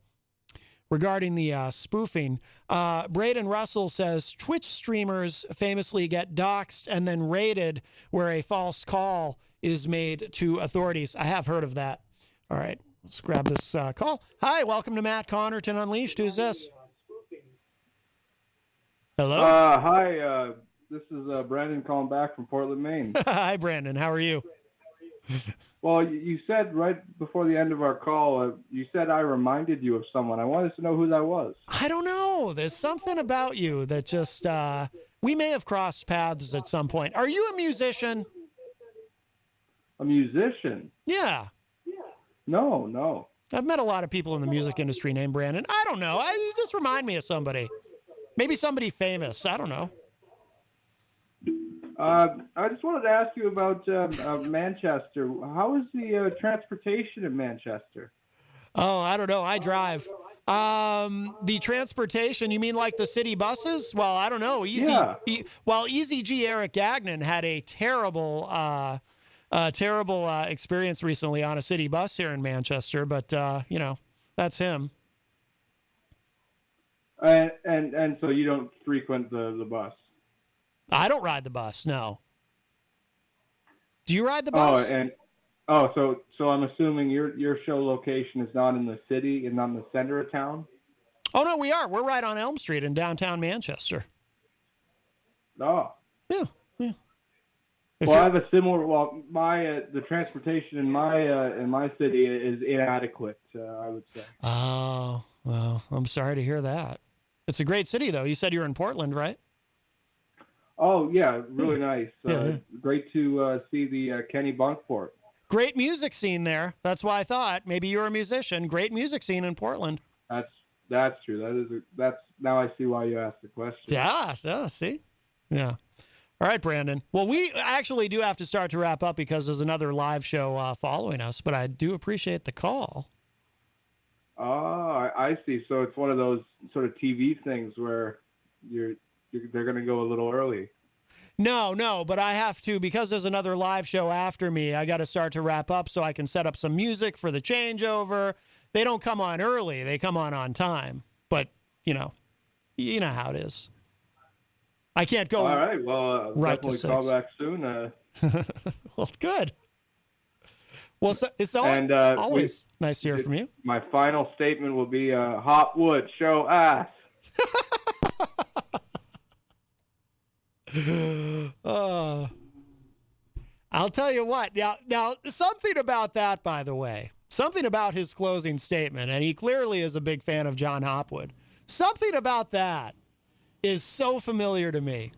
regarding the spoofing. Braden Russell says, Twitch streamers famously get doxxed and then raided where a false call is made to authorities. I have heard of that. All right, let's grab this call. Hi, welcome to Matt Connarton Unleashed. Who's this? Hello? Hi, this is Brandon calling back from Portland, Maine. Hi, Brandon. How are you? Well, you said right before the end of our call, you said I reminded you of someone. I wanted to know who that was. I don't know. There's something about you that just, we may have crossed paths at some point. Are you a musician? A musician? Yeah. No. I've met a lot of people in the music industry named Brandon. I don't know. You just remind me of somebody. Maybe somebody famous. I don't know. I just wanted to ask you about Manchester. How is the transportation in Manchester? Oh, I don't know. I drive. The transportation, you mean like the city buses? Well, I don't know. Eazy-G Eric Gagnon had a terrible experience recently on a city bus here in Manchester, but that's him. And so you don't frequent the bus? I don't ride the bus. No. Do you ride the bus? So I'm assuming your show location is not in the city and not in the center of town? Oh no, we are. We're right on Elm Street in downtown Manchester. Oh. Yeah. Well, I have a similar. Well, the transportation in my city is inadequate. I would say. Oh well, I'm sorry to hear that. It's a great city, though. You said you're in Portland, right? Oh yeah, really nice. Great to see the Kenny Bunkport. Great music scene there. That's why I thought maybe you're a musician. Great music scene in Portland. That's true. That's now I see why you asked the question. Yeah. See. Yeah. All right, Brandon. Well, we actually do have to start to wrap up because there's another live show following us. But I do appreciate the call. Oh, I see. So it's one of those sort of TV things where they're going to go a little early. No, but I have to, because there's another live show after me, I got to start to wrap up so I can set up some music for the changeover. They don't come on early. They come on time. But, you know how it is. I can't go. All right. Well, right to definitely call 6. back soon. Well, good. Well, it's always nice to hear from you. My final statement will be Hopwood, show ass. I'll tell you what. Now, something about that, by the way, something about his closing statement, and he clearly is a big fan of John Hopwood. Something about that is so familiar to me.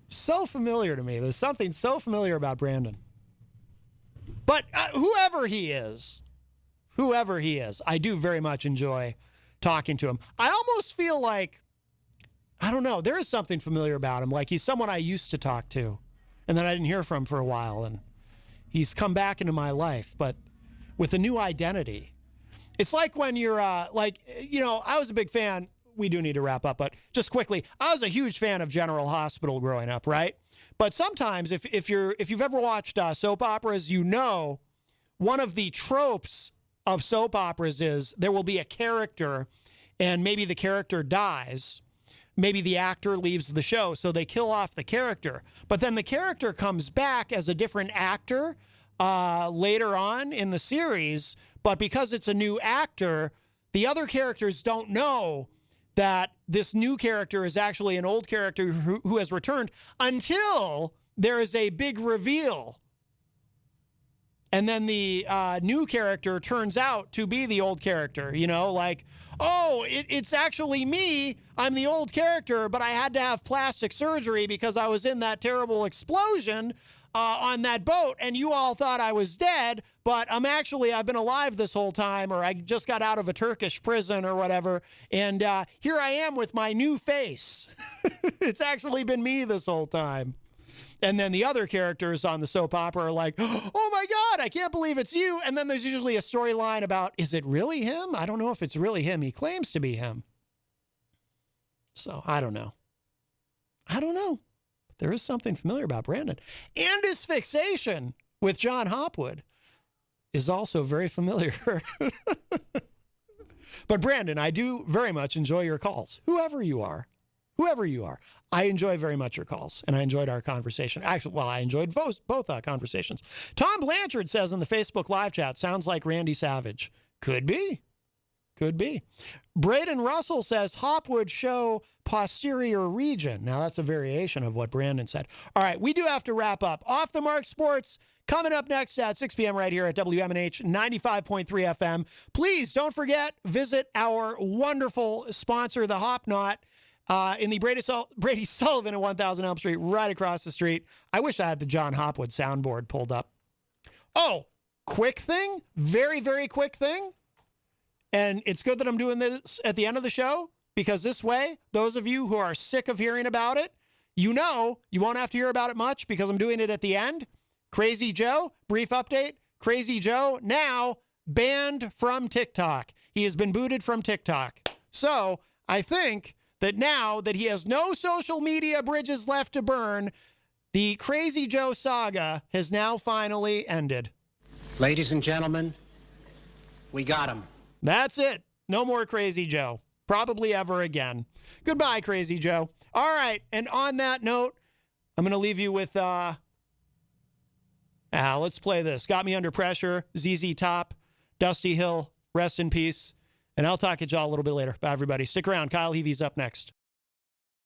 So familiar to me. There's something so familiar about Brandon. But whoever he is, I do very much enjoy talking to him. I almost feel like, I don't know, there is something familiar about him. Like he's someone I used to talk to, and then I didn't hear from for a while, and he's come back into my life, but with a new identity. It's like when you're I was a big fan. We do need to wrap up, but just quickly, I was a huge fan of General Hospital growing up, right? But sometimes if you've ever watched soap operas, one of the tropes of soap operas is there will be a character and maybe the character dies. Maybe the actor leaves the show, so they kill off the character. But then the character comes back as a different actor later on in the series. But because it's a new actor, the other characters don't know that this new character is actually an old character who has returned until there is a big reveal. And then the new character turns out to be the old character, it's actually me. I'm the old character, but I had to have plastic surgery because I was in that terrible explosion on that boat, and you all thought I was dead, but I've been alive this whole time, or I just got out of a Turkish prison or whatever, and here I am with my new face. It's actually been me this whole time. And then the other characters on the soap opera are like, oh my God, I can't believe it's you. And then there's usually a storyline about, is it really him? I don't know if it's really him. He claims to be him. So I don't know. There is something familiar about Brandon. And his fixation with John Hopwood is also very familiar. But Brandon, I do very much enjoy your calls. Whoever you are. I enjoy very much your calls, and I enjoyed our conversation. Actually, I enjoyed both conversations. Tom Blanchard says in the Facebook live chat, sounds like Randy Savage. Could be. Braden Russell says Hopwood show posterior region. Now, that's a variation of what Brandon said. All right, we do have to wrap up. Off the Mark Sports coming up next at 6 p.m. right here at WMNH 95.3 FM. Please don't forget, visit our wonderful sponsor, the Hop Knot, in the Brady Sullivan at 1000 Elm Street, right across the street. I wish I had the John Hopwood soundboard pulled up. Oh, quick thing, very, very quick thing. And it's good that I'm doing this at the end of the show, because this way, those of you who are sick of hearing about it, you won't have to hear about it much because I'm doing it at the end. Crazy Joe, brief update. Crazy Joe now banned from TikTok. He has been booted from TikTok. So I think that now that he has no social media bridges left to burn, the Crazy Joe saga has now finally ended. Ladies and gentlemen, we got him. That's it. No more Crazy Joe. Probably ever again. Goodbye, Crazy Joe. All right. And on that note, I'm going to leave you with, let's play this. Got Me Under Pressure, ZZ Top, Dusty Hill, rest in peace. And I'll talk to y'all a little bit later. Bye, everybody. Stick around. Kyle Heavey's up next.